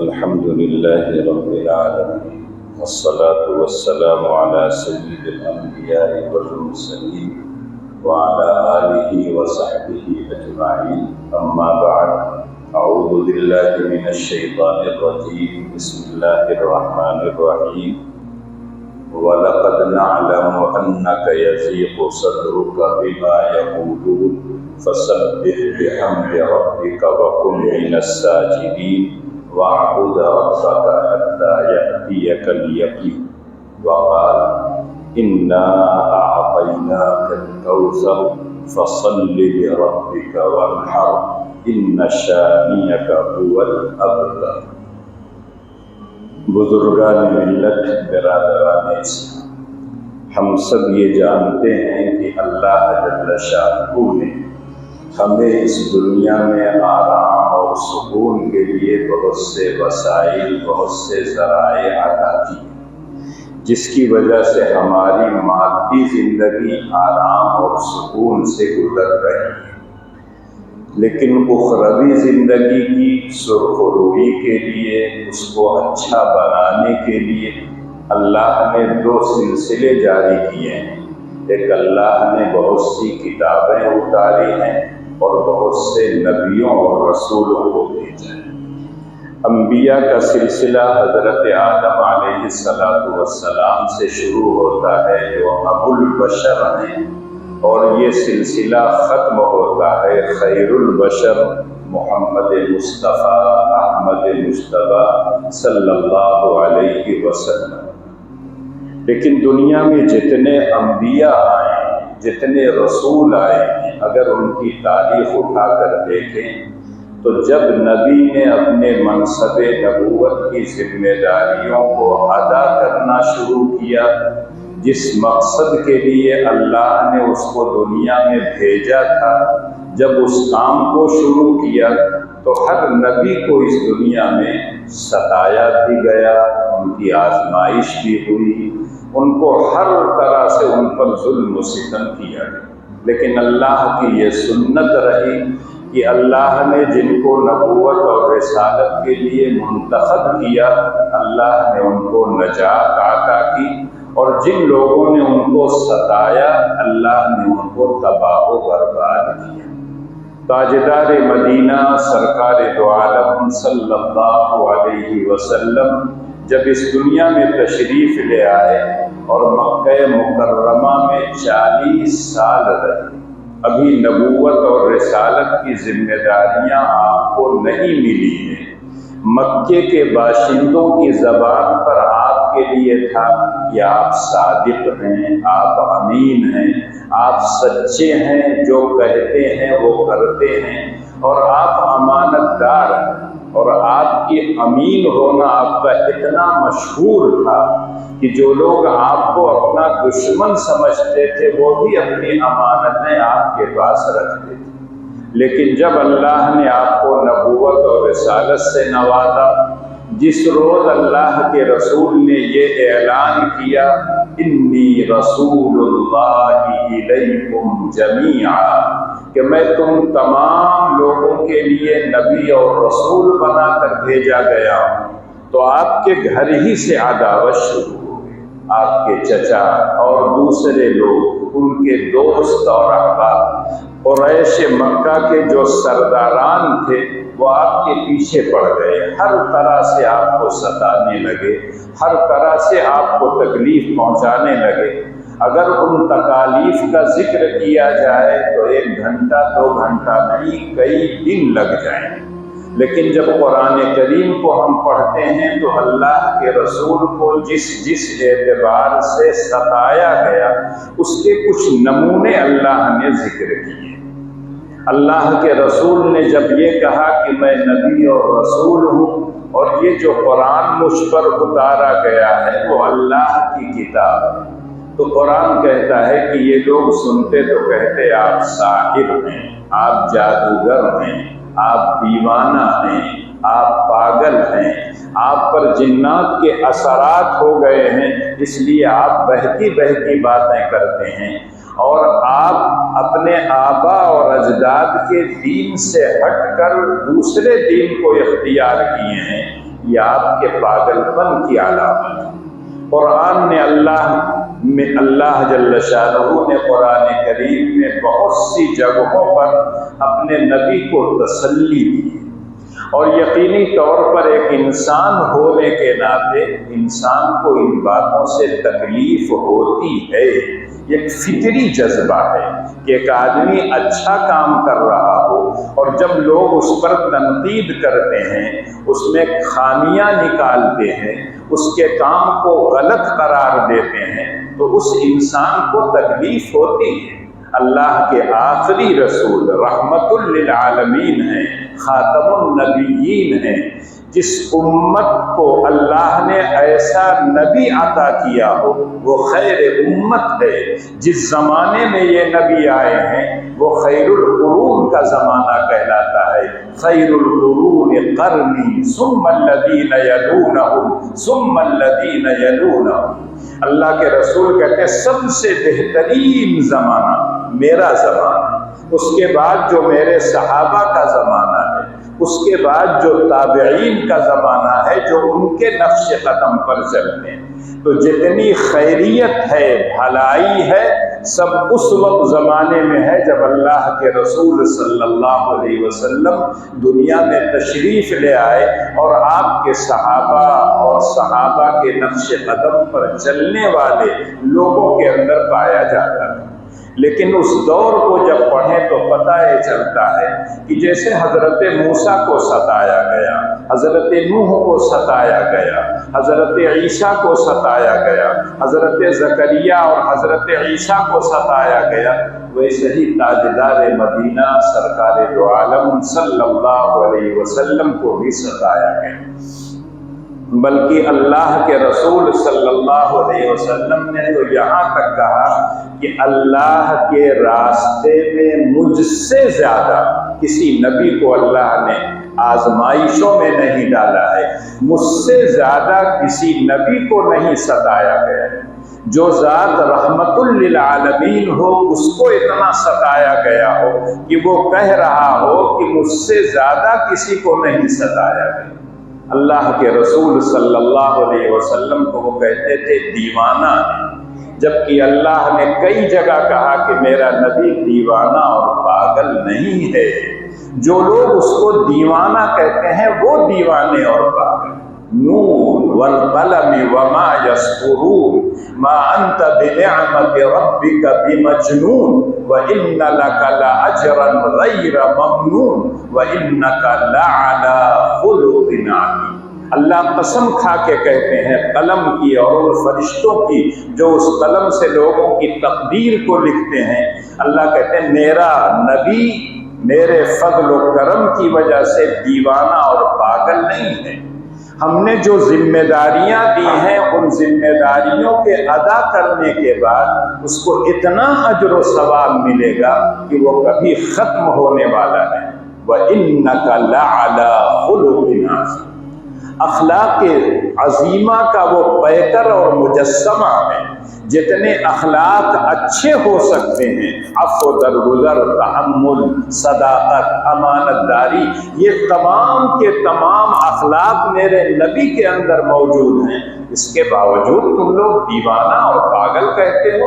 الحمد لله رب العالمين والصلاة والسلام على سيد الأنبياء والمرسلين وعلى آله وصحبه أجمعين أما بعد أعوذ بالله من الشيطان الرجيم بسم الله الرحمن الرحيم وَلَقَدْ نَعْلَمُ أَنَّكَ يَضِيقُ صَدْرُكَ بِمَا يَقُولُونَ فَسَبِّحْ بِحَمْدِ رَبِّكَ وَكُن مِّنَ السَّاجِدِينَ وَاعْبُدْ رَبَّكَ حَتَّى يَأْتِيَكَ الْيَقِينُ وَقَالَ إِنَّا أَعْطَيْنَاكَ الْكَوْثَرَ فَصَلِّ لِرَبِّكَ وَانْحَرْ إِنَّ شَانِئَكَ هُوَ الْأَبْتَرُ۔ بزرگان ملت، برادران اسلام، ہم سب یہ جانتے ہیں کہ اللہ جل شانہ نے ہمیں اس دنیا میں آرام اور سکون کے لیے بہت سے وسائل، بہت سے ذرائع عطا کی، جس کی وجہ سے ہماری مادی زندگی آرام اور سکون سے گزر رہی ہے، لیکن اخروی زندگی کی سرخروئی کے لیے، اس کو اچھا بنانے کے لیے اللہ نے دو سلسلے جاری کیے ہیں۔ ایک، اللہ نے بہت سی کتابیں اتاری ہیں اور بہت سے نبیوں اور رسولوں کو بھیجا ہے۔ انبیاء کا سلسلہ حضرت آدم علیہ السلام سے شروع ہوتا ہے، جو ابو البشر ہیں، اور یہ سلسلہ ختم ہوتا ہے خیر البشر محمد مصطفیٰ احمد مجتبیٰ صلی اللہ علیہ وسلم۔ لیکن دنیا میں جتنے انبیاء آئے ہیں، جتنے رسول آئے ہیں، اگر ان کی تاریخ اٹھا کر دیکھیں تو جب نبی نے اپنے منصب نبوت کی ذمہ داریوں کو ادا کرنا شروع کیا، جس مقصد کے لیے اللہ نے اس کو دنیا میں بھیجا تھا، جب اس کام کو شروع کیا تو ہر نبی کو اس دنیا میں ستایا بھی گیا، ان کی آزمائش بھی ہوئی، ان کو ہر طرح سے ان پر ظلم و ستم کیا گیا، لیکن اللہ کی یہ سنت رہی کہ اللہ نے جن کو نبوت اور رسالت کے لیے منتخب کیا، اللہ نے ان کو نجات عطا کی، اور جن لوگوں نے ان کو ستایا، اللہ نے ان کو تباہ و برباد کیا۔ تاجدار مدینہ سرکار دو عالم صلی اللہ علیہ وسلم جب اس دنیا میں تشریف لے آئے اور مکہ مکرمہ میں 40 سال رہے، ابھی نبوت اور رسالت کی ذمہ داریاں آپ کو نہیں ملی ہیں، مکے کے باشندوں کی زبان پر آپ کے لیے تھا کہ آپ صادق ہیں، آپ امین ہیں، آپ سچے ہیں، جو کہتے ہیں وہ کرتے ہیں، اور آپ امانت دار ہیں، اور آپ کی امین ہونا آپ کا اتنا مشہور تھا کہ جو لوگ آپ کو اپنا دشمن سمجھتے تھے وہ بھی اپنی امانتیں آپ کے پاس رکھتے تھے۔ لیکن جب اللہ نے آپ کو نبوت اور رسالت سے نوازا، جس روز اللہ کے رسول نے یہ اعلان کیا، انی رسول اللہ الیکم جمیعا، کہ میں تم تمام لوگوں کے لیے نبی اور رسول بنا کر بھیجا گیا ہوں، تو آپ کے گھر ہی سے عداوت شروع ہو گئی۔ آپ کے چچا اور دوسرے لوگ، ان کے دوست اور احباب، قریش مکہ کے جو سرداران تھے، وہ آپ کے پیچھے پڑ گئے، ہر طرح سے آپ کو ستانے لگے، ہر طرح سے آپ کو تکلیف پہنچانے لگے۔ اگر ان تکالیف کا ذکر کیا جائے تو 1 گھنٹہ 2 گھنٹہ نہیں، کئی دن لگ جائیں۔ لیکن جب قرآن کریم کو ہم پڑھتے ہیں تو اللہ کے رسول کو جس اعتبار سے ستایا گیا، اس کے کچھ نمونے اللہ نے ذکر کیے۔ اللہ کے رسول نے جب یہ کہا کہ میں نبی اور رسول ہوں، اور یہ جو قرآن مجھ پر اتارا گیا ہے وہ اللہ کی کتاب ہے، تو قرآن کہتا ہے کہ یہ لوگ سنتے تو کہتے آپ ساحر ہیں، آپ جادوگر ہیں، آپ دیوانہ ہیں، آپ پاگل ہیں، آپ پر جنات کے اثرات ہو گئے ہیں، اس لیے آپ بہتی بہتی باتیں کرتے ہیں، اور آپ اپنے آبا اور اجداد کے دین سے ہٹ کر دوسرے دین کو اختیار کیے ہیں، یہ آپ کے پاگل پن کی علامت ہے۔ قرآن نے اللہ جل شانہ نے قرآن کریم میں بہت سی جگہوں پر اپنے نبی کو تسلی دی، اور یقینی طور پر ایک انسان ہونے کے ناطے انسان کو ان باتوں سے تکلیف ہوتی ہے۔ ایک فطری جذبہ ہے کہ ایک آدمی اچھا کام کر رہا ہو اور جب لوگ اس پر تنقید کرتے ہیں، اس میں خامیاں نکالتے ہیں، اس کے کام کو غلط قرار دیتے ہیں، تو اس انسان کو تکلیف ہوتی ہے۔ اللہ کے آخری رسول رحمت للعالمین ہیں، خاتم النبیین ہیں، جس امت کو اللہ نے ایسا نبی عطا کیا ہو وہ خیر امت ہے۔ جس زمانے میں یہ نبی آئے ہیں وہ خیر القرون کا زمانہ کہلاتا ہے۔ خیر القرون قرنی ثم الذین یلونہم ثم الذین یلونہم۔ اللہ کے رسول کہتے ہیں سب سے بہترین زمانہ میرا زمانہ، اس کے بعد جو میرے صحابہ کا زمانہ ہے، اس کے بعد جو تابعین کا زمانہ ہے جو ان کے نقش قدم پر چلتے ہیں۔ تو جتنی خیریت ہے، بھلائی ہے، سب اس وقت زمانے میں ہے جب اللہ کے رسول صلی اللہ علیہ وسلم دنیا میں تشریف لے آئے اور آپ کے صحابہ اور صحابہ کے نقش قدم پر چلنے والے لوگوں کے اندر پایا جاتا ہے۔ لیکن اس دور کو جب پڑھیں تو پتہ یہ چلتا ہے کہ جیسے حضرت موسیٰ کو ستایا گیا، حضرت نوح کو ستایا گیا، حضرت عیسیٰ کو ستایا گیا، حضرت زکریا اور حضرت عیسیٰ کو ستایا گیا، ویسے ہی تاجدار مدینہ سرکار دو عالم صلی اللہ علیہ وسلم کو بھی ستایا گیا۔ بلکہ اللہ کے رسول صلی اللہ علیہ وسلم نے تو یہاں تک کہا کہ اللہ کے راستے میں مجھ سے زیادہ کسی نبی کو اللہ نے آزمائشوں میں نہیں ڈالا ہے، مجھ سے زیادہ کسی نبی کو نہیں ستایا گیا۔ جو ذات رحمت للعالمین ہو اس کو اتنا ستایا گیا ہو کہ وہ کہہ رہا ہو کہ مجھ سے زیادہ کسی کو نہیں ستایا گیا۔ اللہ کے رسول صلی اللہ علیہ وسلم کو وہ کہتے تھے دیوانہ، جبکہ اللہ نے کئی جگہ کہا کہ میرا نبی دیوانہ اور پاگل نہیں ہے۔ جو لوگ اس کو دیوانہ کہتے ہیں وہ دیوانے اور پاگل۔ نون والقلم وما يسطرون ما انت بنعمت ربك بمجنون وان لك لاجرا غير ممنون وانك لعلى خلق عظيم۔ اللہ قسم کھا کے کہتے ہیں قلم کی اور ان فرشتوں کی جو اس قلم سے لوگوں کی تقدیر کو لکھتے ہیں، اللہ کہتے ہیں میرا نبی میرے فضل و کرم کی وجہ سے دیوانہ اور پاگل نہیں ہے۔ ہم نے جو ذمہ داریاں دی ہیں ان ذمہ داریوں کے ادا کرنے کے بعد اس کو اتنا اجر و ثواب ملے گا کہ وہ کبھی ختم ہونے والا نہیں۔ وَإِنَّكَ لَعَلَىٰ خُلُقٍ عَظِيمٍ۔ اخلاق عظیمہ کا وہ پیکر اور مجسمہ ہے۔ جتنے اخلاق اچھے ہو سکتے ہیں، عفو، درگزر، تحمل، صداقت، امانت داری، یہ تمام کے تمام اخلاق میرے نبی کے اندر موجود ہیں۔ اس کے باوجود تم لوگ دیوانہ اور پاگل کہتے ہو۔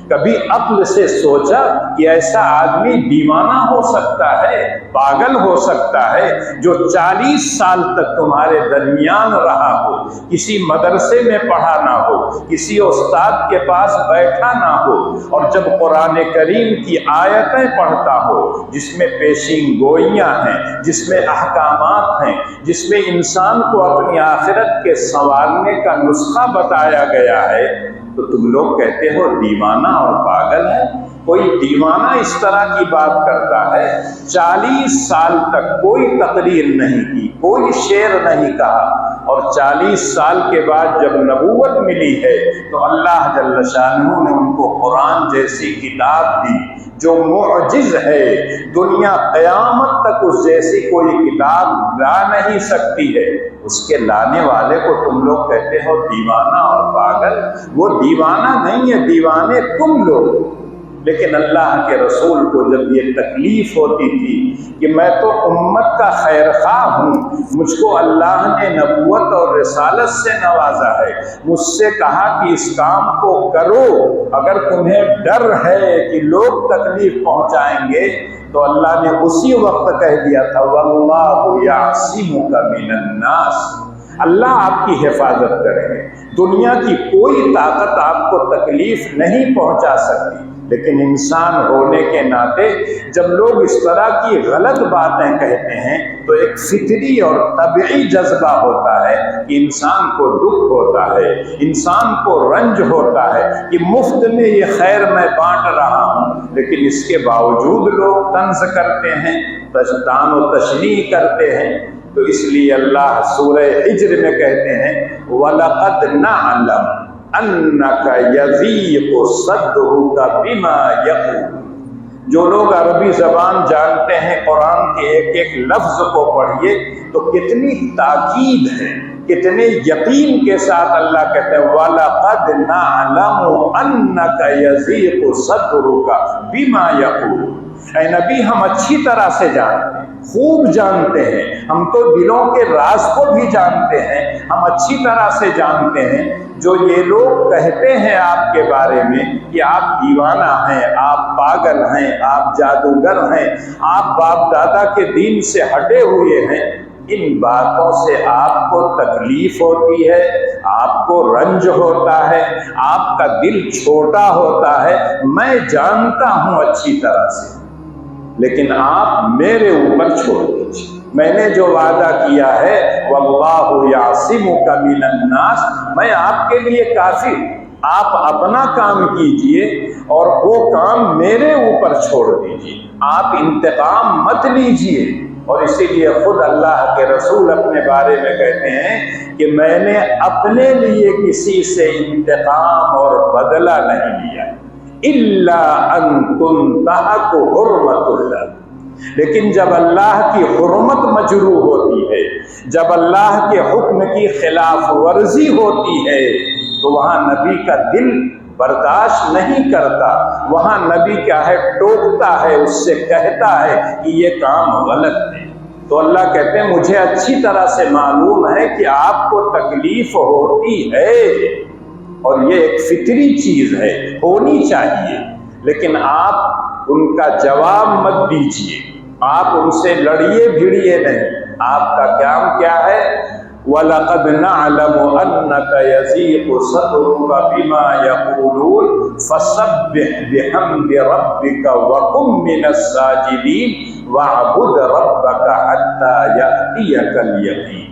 کبھی عقل سے سوچا کہ ایسا آدمی دیوانہ ہو سکتا ہے، پاگل ہو سکتا ہے جو 40 سال تک تمہارے درمیان رہا ہو، کسی مدرسے میں پڑھا نہ ہو، کسی استاد کے پاس بیٹھا نہ ہو، اور جب قرآن کریم کی آیتیں پڑھتا ہو جس میں پیشین گوئیاں ہیں، جس میں احکامات ہیں، جس میں انسان کو اپنی آخرت کے سنوارنے کا نسخہ بتایا گیا ہے، تو تم لوگ کہتے ہو دیوانہ اور پاگل ہے۔ کوئی دیوانہ اس طرح کی بات کرتا ہے؟ 40 سال تک کوئی تقریر نہیں کی، کوئی شعر نہیں کہا، اور 40 سال کے بعد جب نبوت ملی ہے تو اللہ جل شانہ نے ان کو قرآن جیسی کتاب دی جو معجز ہے، دنیا قیامت تک اس جیسی کوئی کتاب لا نہیں سکتی ہے۔ اس کے لانے والے کو تم لوگ کہتے ہو دیوانہ اور پاگل۔ وہ دیوانہ نہیں ہے، دیوانے تم لوگ۔ لیکن اللہ کے رسول کو جب یہ تکلیف ہوتی تھی کہ میں تو امت کا خیر خواہ ہوں، مجھ کو اللہ نے نبوت اور رسالت سے نوازا ہے، مجھ سے کہا کہ اس کام کو کرو، اگر تمہیں ڈر ہے کہ لوگ تکلیف پہنچائیں گے تو اللہ نے اسی وقت کہہ دیا تھا واللہ یعصمک من الناس، اللہ آپ کی حفاظت کریں گے، دنیا کی کوئی طاقت آپ کو تکلیف نہیں پہنچا سکتی۔ لیکن انسان ہونے کے ناطے جب لوگ اس طرح کی غلط باتیں کہتے ہیں تو ایک فطری اور طبعی جذبہ ہوتا ہے کہ انسان کو دکھ ہوتا ہے، انسان کو رنج ہوتا ہے کہ مفت میں یہ خیر میں بانٹ رہا ہوں، لیکن اس کے باوجود لوگ طنز کرتے ہیں، تان و تشنیع کرتے ہیں۔ تو اس لیے اللہ سورہ حجر میں کہتے ہیں وَلَقَدْ نَعْلَمُ أَنَّكَ يَضِيقُ صَدْرُكَ بِمَا يَقُولُونَ۔ جو لوگ عربی زبان جانتے ہیں قرآن کے ایک ایک لفظ کو پڑھیے تو کتنی تاکید ہے، کتنے یقین کے ساتھ اللہ کہتے ہیں وَلَقَدْ نَعْلَمُ أَنَّكَ يَضِيقُ صَدْرُكَ بِمَا يَقُولُونَ۔ اے نبی ہم اچھی طرح سے جانتے ہیں، خوب جانتے ہیں، ہم تو دلوں کے راز کو بھی جانتے ہیں، ہم اچھی طرح سے جانتے ہیں جو یہ لوگ کہتے ہیں آپ کے بارے میں کہ آپ دیوانہ ہیں، آپ پاگل ہیں، آپ جادوگر ہیں، آپ باپ دادا کے دین سے ہٹے ہوئے ہیں، ان باتوں سے آپ کو تکلیف ہوتی ہے، آپ کو رنج ہوتا ہے، آپ کا دل چھوٹا ہوتا ہے، میں جانتا ہوں اچھی طرح سے، لیکن آپ میرے اوپر چھوڑ دیجیے، میں نے جو وعدہ کیا ہے واللہ یعصمک من الناس، میں آپ کے لیے کافی، آپ اپنا کام کیجئے اور وہ کام میرے اوپر چھوڑ دیجیے، آپ انتقام مت لیجئے۔ اور اسی لیے خود اللہ کے رسول اپنے بارے میں کہتے ہیں کہ میں نے اپنے لیے کسی سے انتقام اور بدلہ نہیں لیا الا ان تنتہک حرمت اللہ، لیکن جب اللہ کی حرمت مجروح ہوتی ہے، جب اللہ کے حکم کی خلاف ورزی ہوتی ہے تو وہاں نبی کا دل برداشت نہیں کرتا، وہاں نبی کیا ہے ٹوکتا ہے، اس سے کہتا ہے کہ یہ کام غلط ہے۔ تو اللہ کہتے ہیں مجھے اچھی طرح سے معلوم ہے کہ آپ کو تکلیف ہوتی ہے اور یہ ایک فطری چیز ہے، ہونی چاہیے، لیکن آپ ان کا جواب مت دیجیے، آپ ان سے لڑیے بھیڑیے نہیں، آپ کا کام کیا ہے وَلَقَدْ نَعْلَمُ أَنَّكَ يَضِيقُ صَدْرُكَ بِمَا يَقُولُونَ فَسَبِّحْ بِحَمْدِ رَبِّكَ وَكُن مِّنَ السَّاجِدِينَ وَاعْبُدْ رَبَّكَ حَتَّى يَأْتِيَكَ الْيَقِينُ۔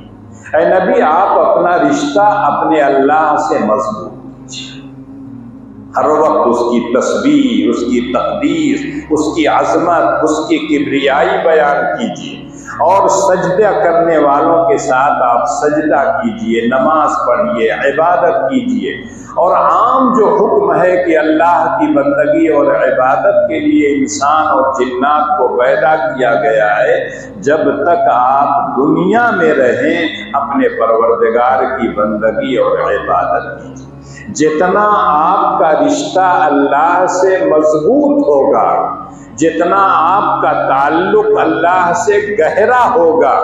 اے نبی آپ اپنا رشتہ اپنے اللہ سے مضبوط کیجیے، ہر وقت اس کی تسبیح، اس کی تقدیس، اس کی عظمت، اس کی کبریائی بیان کیجیے، اور سجدہ کرنے والوں کے ساتھ آپ سجدہ کیجیے، نماز پڑھیے، عبادت کیجیے، اور عام جو حکم ہے کہ اللہ کی بندگی اور عبادت کے لیے انسان اور جنات کو پیدا کیا گیا ہے، جب تک آپ دنیا میں رہیں اپنے پروردگار کی بندگی اور عبادت کیجیے۔ جتنا آپ کا رشتہ اللہ سے مضبوط ہوگا، جتنا آپ کا تعلق اللہ سے گہرا ہوگا،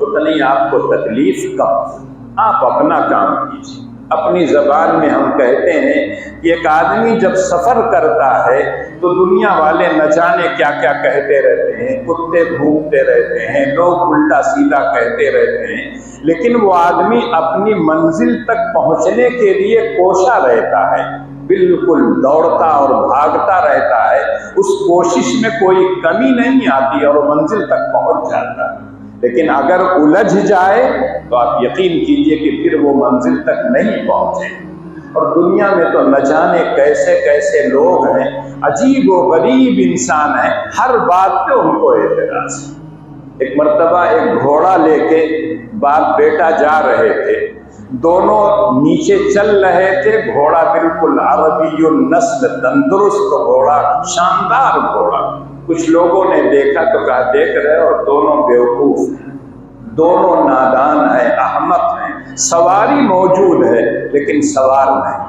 اتنی آپ کو تکلیف کم۔ آپ اپنا کام کیجیے۔ اپنی زبان میں ہم کہتے ہیں کہ ایک آدمی جب سفر کرتا ہے تو دنیا والے نہ جانے کیا کیا کہتے رہتے ہیں، کتے بھونکتے رہتے ہیں، لوگ الٹا سیدھا کہتے رہتے ہیں، لیکن وہ آدمی اپنی منزل تک پہنچنے کے لیے کوشاں رہتا ہے، بالکل دوڑتا اور بھاگتا رہتا ہے، اس کوشش میں کوئی کمی نہیں آتی اور وہ منزل تک پہنچ جاتا ہے۔ لیکن اگر الجھ جائے تو آپ یقین کیجئے کہ پھر وہ منزل تک نہیں پہنچے۔ اور دنیا میں تو نہ جانے کیسے کیسے لوگ ہیں، عجیب و غریب انسان ہیں، ہر بات پہ ان کو اعتراض ہے۔ ایک مرتبہ ایک گھوڑا لے کے باپ بیٹا جا رہے تھے، دونوں نیچے چل رہے تھے، گھوڑا بالکل عربی النسل تندرست گھوڑا، شاندار گھوڑا۔ کچھ لوگوں نے دیکھا تو کہا دیکھ رہے اور دونوں بیوقوف ہیں، دونوں نادان ہیں، احمق ہیں، سواری موجود ہے لیکن سوار نہیں۔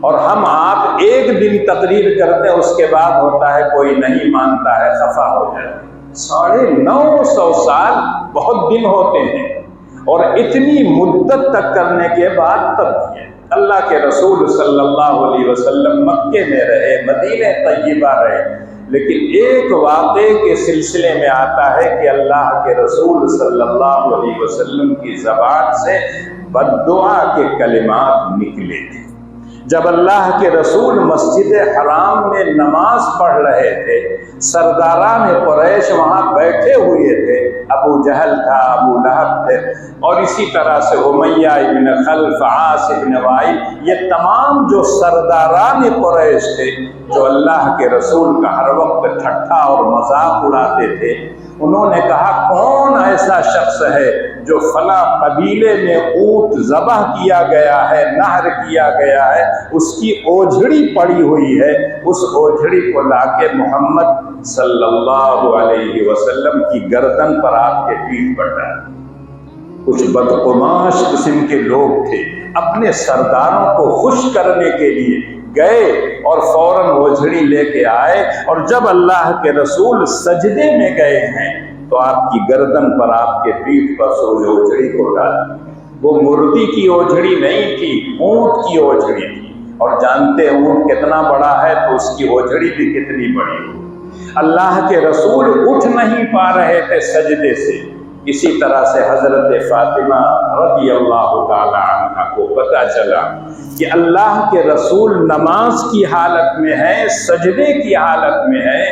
اور ہم آپ ایک دن تقریر کرتے ہیں، اس کے بعد ہوتا ہے کوئی نہیں مانتا ہے، خفا ہو جائے۔ 950 سال بہت دن ہوتے ہیں، اور اتنی مدت تک کرنے کے بعد تب بھی اللہ کے رسول صلی اللہ علیہ وسلم مکے میں رہے، مدینہ طیبہ رہے، لیکن ایک واقعے کے سلسلے میں آتا ہے کہ اللہ کے رسول صلی اللہ علیہ وسلم کی زبان سے بد دعا کے کلمات نکلے تھے۔ جب اللہ کے رسول مسجد حرام میں نماز پڑھ رہے تھے، سرداران قریش وہاں بیٹھے ہوئے تھے، ابو جہل تھا، ابو لہب تھے، اور اسی طرح سے امیہ ابن خلف، عاص ابن وائل، یہ تمام جو سرداران قریش تھے، جو اللہ کے رسول کا ہر وقت ٹھٹھا اور مذاق اڑاتے تھے، انہوں نے کہا کون ایسا شخص ہے جو فلاں قبیلے میں اونٹ ذبح کیا گیا ہے، نہر کیا گیا ہے، اس کی اوجھڑی پڑی ہوئی ہے، اس اوجھڑی کو لا کے محمد صلی اللہ علیہ وسلم کی گردن پر آپ کے پیٹھ پر ڈالیں۔ کچھ بدقماش قسم کے لوگ تھے، اپنے سرداروں کو خوش کرنے کے لیے گئے اور فوراً اوجھڑی لے کے آئے، اور جب اللہ کے رسول سجدے میں گئے ہیں تو آپ کی گردن پر، آپ کے پیٹھ پر سوئے اوجھڑی کو ڈالی۔ وہ مرغی کی اوجھڑی نہیں تھی، اونٹ کی اوجھڑی تھی، اور جانتے ہیں اونٹ کتنا بڑا ہے تو اس کی اوجھڑی بھی کتنی بڑی ہو۔ اللہ کے رسول اٹھ نہیں پا رہے تھے سجدے سے۔ اسی طرح سے حضرت فاطمہ رضی اللہ تعالی عنہ کو پتہ چلا کہ اللہ کے رسول نماز کی حالت میں ہے، سجدے کی حالت میں ہے،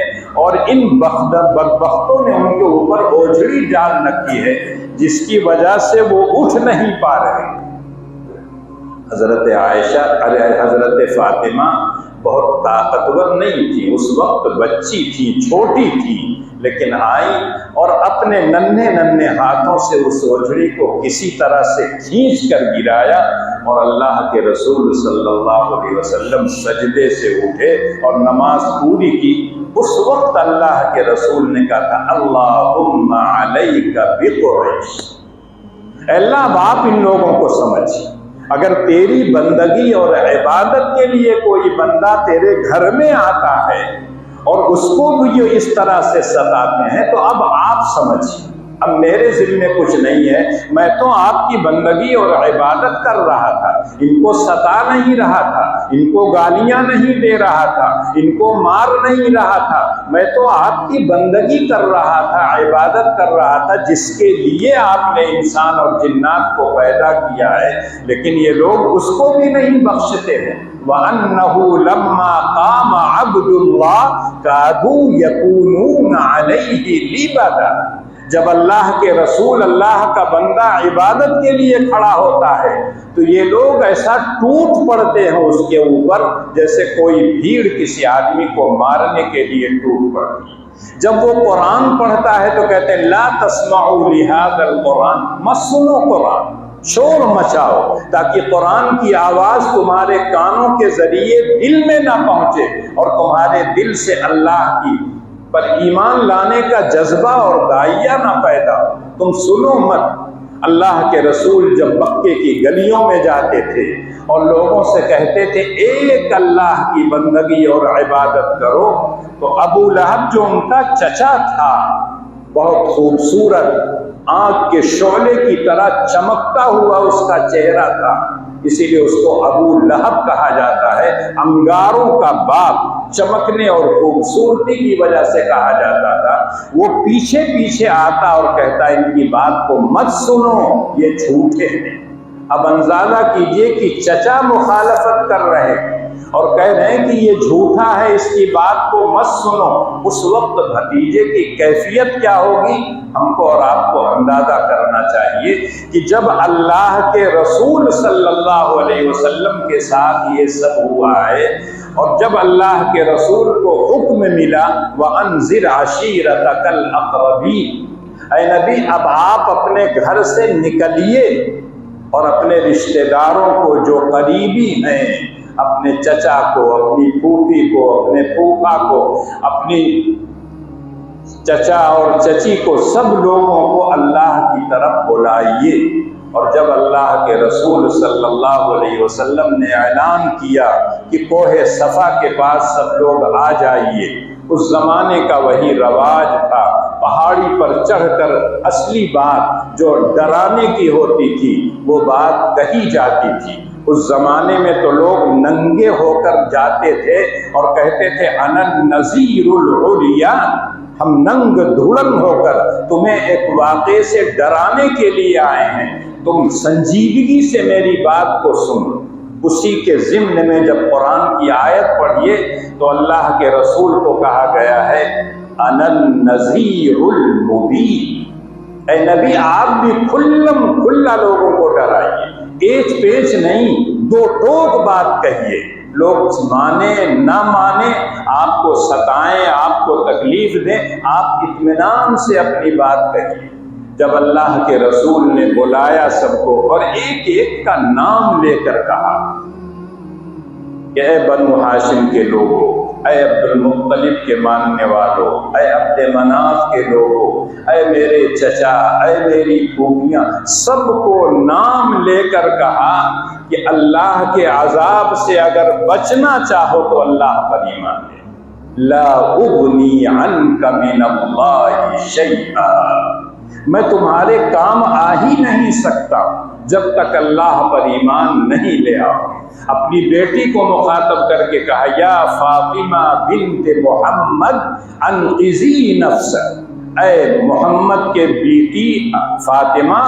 اور ان بدبختوں نے ان کے اوپر اوجھڑی ڈال رکھی ہے، جس کی وجہ سے وہ اٹھ نہیں پا رہے۔ حضرت عائشہ، حضرت فاطمہ بہت طاقتور نہیں تھی، اس وقت بچی تھی، چھوٹی تھی، لیکن آئی اور اپنے ننھے ننھے ہاتھوں سے اس اوجھڑی کو کسی طرح سے کھینچ کر گرایا، اور اللہ کے رسول صلی اللہ علیہ وسلم سجدے سے اٹھے اور نماز پوری کی۔ اس وقت اللہ کے رسول نے کہا تھا اللہم علیک بقریش، اے اللہ اب آپ ان لوگوں کو سمجھ، اگر تیری بندگی اور عبادت کے لیے کوئی بندہ تیرے گھر میں آتا ہے اور اس کو بھی جو اس طرح سے ستاتے ہیں، تو اب آپ سمجھیں، اب میرے ذمہ کچھ نہیں ہے، میں تو آپ کی بندگی اور عبادت کر رہا تھا، ان کو ستا نہیں رہا تھا، ان کو گالیاں نہیں دے رہا تھا، ان کو مار نہیں رہا تھا، میں تو آپ کی بندگی کر رہا تھا، عبادت کر رہا تھا، جس کے لیے آپ نے انسان اور جنات کو پیدا کیا ہے۔ لیکن یہ لوگ اس کو بھی نہیں بخشتے ہیں۔ وَأَنَّهُ لَمَّا قَامَ عَبْدُ اللَّهِ كَادُوا يَكُونُونَ عَلَيْهِ لِبَدًا، جب اللہ کے رسول، اللہ کا بندہ عبادت کے لیے کھڑا ہوتا ہے تو یہ لوگ ایسا ٹوٹ پڑتے ہیں اس کے اوپر جیسے کوئی بھیڑ کسی آدمی کو مارنے کے لیے ٹوٹ پڑتی ہے۔ جب وہ قرآن پڑھتا ہے تو کہتے ہیں لا تسمعوا لهذا القرآن، مت سنو قرآن، شور مچاؤ تاکہ قرآن کی آواز تمہارے کانوں کے ذریعے دل میں نہ پہنچے اور تمہارے دل سے اللہ کی پر ایمان لانے کا جذبہ اور داعیہ نہ پیدا ہو، تم سنو مت۔ اللہ کے رسول جب مکے کی گلیوں میں جاتے تھے اور لوگوں سے کہتے تھے ایک اللہ کی بندگی اور عبادت کرو، تو ابو لہب جو ان کا چچا تھا، بہت خوبصورت، آنکھ کے شعلے کی طرح چمکتا ہوا اس کا چہرہ تھا، اسی لیے اس کو ابو لہب کہا جاتا ہے، انگاروں کا باپ، چمکنے اور خوبصورتی کی وجہ سے کہا جاتا تھا۔ وہ پیچھے پیچھے آتا اور کہتا ان کی بات کو مت سنو، یہ جھوٹے ہیں۔ اب اندازہ کیجئے کہ چچا مخالفت کر رہے ہیں اور کہہ رہے ہیں کہ یہ جھوٹا ہے، اس کی بات کو مت سنو، اس وقت بھتیجے کی کیفیت کیا ہوگی ہم کو اور آپ کو اندازہ کرنا چاہیے کہ جب اللہ کے رسول صلی اللہ علیہ وسلم کے ساتھ یہ سب ہوا ہے، اور جب اللہ کے رسول کو حکم ملا وَأَنذِرْ عَشِيرَتَكَ الْأَقْرَبِينَ، اے نبی اب آپ اپنے گھر سے نکلیے اور اپنے رشتہ داروں کو جو قریبی ہیں، اپنے چچا کو، اپنی پھوپھی کو، اپنے پھوپھا کو، اپنی چچا اور چچی کو، سب لوگوں کو اللہ کی طرف بلائیے اور جب اللہ کے رسول صلی اللہ علیہ وسلم نے اعلان کیا کہ کوہ صفا کے پاس سب لوگ آ جائیے، اس زمانے کا وہی رواج تھا، پہاڑی پر چڑھ کر اصلی بات جو ڈرانے کی ہوتی تھی وہ بات کہی جاتی تھی۔ اس زمانے میں تو لوگ ننگے ہو کر جاتے تھے اور کہتے تھے انا النذیر العریان، ہم ننگ دھڑن ہو کر تمہیں ایک واقعے سے ڈرانے کے لیے آئے ہیں، تم سنجیدگی سے میری بات کو سنو۔ اسی کے ضمن میں جب قرآن کی آیت پڑھیے تو اللہ کے رسول کو کہا گیا ہے انا النذیر المبین، اے نبی آپ بھی کھلم کھلا لوگوں کو ڈرائیے، ایچ پیچ نہیں، دو ٹوک بات کہیے، لوگ مانے نہ مانے، آپ کو ستائیں، آپ کو تکلیف دیں، آپ اطمینان سے اپنی بات کہیے۔ جب اللہ کے رسول نے بلایا سب کو اور ایک ایک کا نام لے کر کہا کہ اے بنو ہاشم کے لوگوں، اے عبد المطلب کے ماننے والوں، اے عبد مناف کے لوگوں، اے میرے چچا، اے میری پھوپھیاں، سب کو نام لے کر کہا کہ اللہ کے عذاب سے اگر بچنا چاہو تو اللہ پر ایمان لے، لا اغنی عنک من اللہ شیئا، میں تمہارے کام آ ہی نہیں سکتا جب تک اللہ پر ایمان نہیں لے آؤ۔ اپنی بیٹی کو مخاطب کر کے کہا یا فاطمہ بنت محمد انقذی نفسک، اے محمد کے بیٹی فاطمہ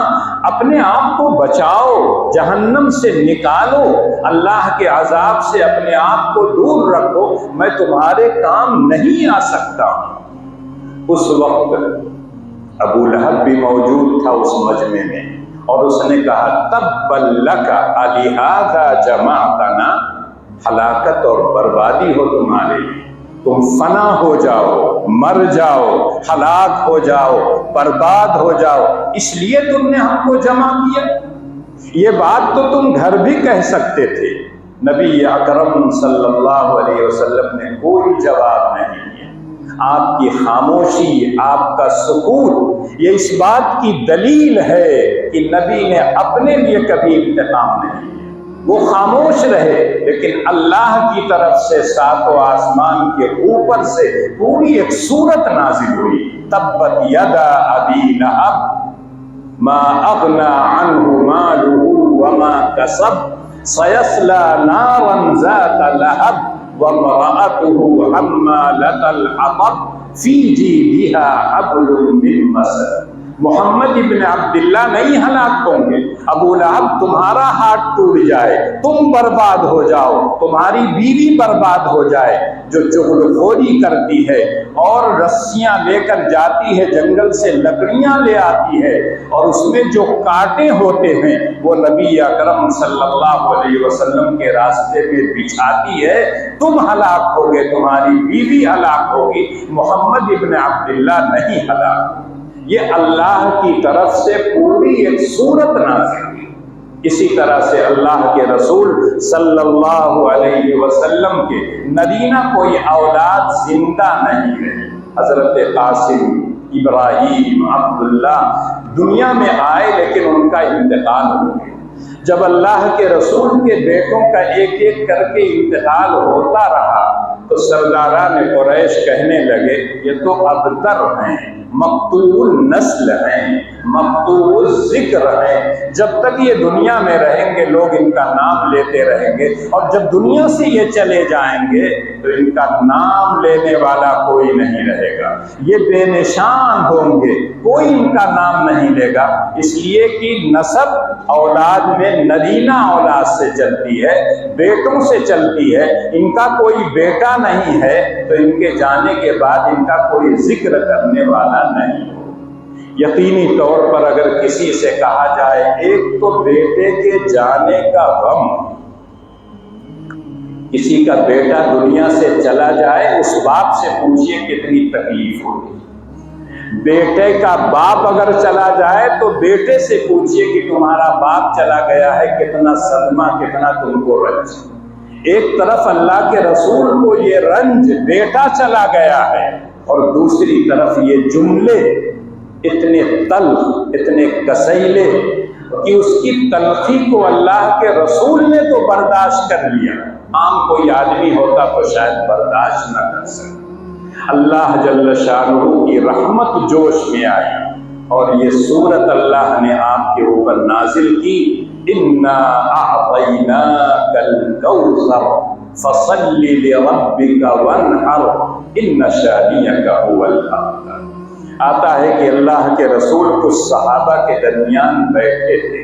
اپنے آپ کو بچاؤ، جہنم سے نکالو، اللہ کے عذاب سے اپنے آپ کو دور رکھو، میں تمہارے کام نہیں آ سکتا۔ اس وقت ابو لہب بھی موجود تھا اس مجمع میں، اور اس نے کہا تبا لک الہذا جمعتنا، ہلاکت اور بربادی ہو تمہارے لیے، تم فنا ہو جاؤ، مر جاؤ، ہلاک ہو جاؤ، برباد ہو جاؤ، اس لیے تم نے ہم کو جمع کیا۔ یہ بات تو تم گھر بھی کہہ سکتے تھے۔ نبی اکرم صلی اللہ علیہ وسلم نے کوئی جواب نہیں دیا۔ آپ کی خاموشی، آپ کا سکوت، یہ اس بات کی دلیل ہے کہ نبی نے اپنے لیے کبھی انتقام نہیں لیا، وہ خاموش رہے، لیکن اللہ کی طرف سے ساتوں آسمان کے اوپر سے پوری ایک سورت نازل ہوئی، تبت یدا ابی لہب ما اغنی عنہ مالہ وما کسب سیصلی نارا ذات لہب وامرأته حمالة الحطب فی جیدها حبل من مسد۔ محمد ابن عبداللہ نہیں ہلاک ہوں گے، ابو لہب تمہارا ہاتھ ٹوٹ جائے، تم برباد ہو جاؤ، تمہاری بیوی برباد ہو جائے، جو چغل خوری کرتی ہے اور رسیاں لے کر جاتی ہے، جنگل سے لکڑیاں لے آتی ہے اور اس میں جو کانٹے ہوتے ہیں وہ نبی اکرم صلی اللہ علیہ وسلم کے راستے میں بچھاتی ہے، تم ہلاک ہوگے، تمہاری بیوی ہلاک ہوگی، محمد ابن عبداللہ نہیں ہلاک۔ یہ اللہ کی طرف سے پوری ایک سورت نازل ہوئی۔ اسی طرح سے اللہ کے رسول صلی اللہ علیہ وسلم کے ندینہ کوئی اولاد زندہ نہیں رہی۔ حضرت قاسم، ابراہیم، عبداللہ دنیا میں آئے لیکن ان کا انتقال ہو گیا۔ جب اللہ کے رسول کے بیٹوں کا ایک ایک کر کے انتقال ہوتا رہا تو سرداران قریش کہنے لگے یہ تو ابتر ہیں، مقطوع نسل ہیں، مقطوع ذکر ہیں، جب تک یہ دنیا میں رہیں گے لوگ ان کا نام لیتے رہیں گے، اور جب دنیا سے یہ چلے جائیں گے تو ان کا نام لینے والا کوئی نہیں رہے گا، یہ بے نشان ہوں گے، کوئی ان کا نام نہیں لے گا، اس لیے کہ نسب اولاد میں ندینہ اولاد سے چلتی ہے، بیٹوں سے چلتی ہے، ان کا کوئی بیٹا نہیں ہے تو ان کے جانے کے بعد ان کا کوئی ذکر کرنے والا نہیں ہو۔ یقینی طور پر اگر کسی سے کہا جائے ایک تو بیٹے کے جانے کا غم، کسی کا بیٹا دنیا سے چلا جائے اس باپ سے پوچھئے کتنی تکلیف ہوگی، بیٹے کا باپ اگر چلا جائے تو بیٹے سے پوچھئے کہ تمہارا باپ چلا گیا ہے کتنا صدمہ، کتنا تم کو رنج۔ ایک طرف اللہ کے رسول کو یہ رنج بیٹا چلا گیا ہے اور دوسری طرف یہ جملے اتنے تلخ، اتنے کسیلے، کہ اس کی تلخی کو اللہ کے رسول نے تو برداشت کر لیا، عام کوئی آدمی ہوتا تو شاید برداشت نہ کر سکتا۔ اللہ جل شانہ کی رحمت جوش میں آئی اور یہ سورت اللہ نے آپ کے اوپر نازل کی، اِنَّا أَعْطَيْنَاكَ الْكَوْثَرَ فَصَلِّ لِرَبِّكَ وَانْحَرْ إِنَّ شَانِئَكَ هُوَ الْأَبْتَرُ۔ آتا ہے کہ اللہ کے رسول کچھ صحابہ کے درمیان بیٹھے تھے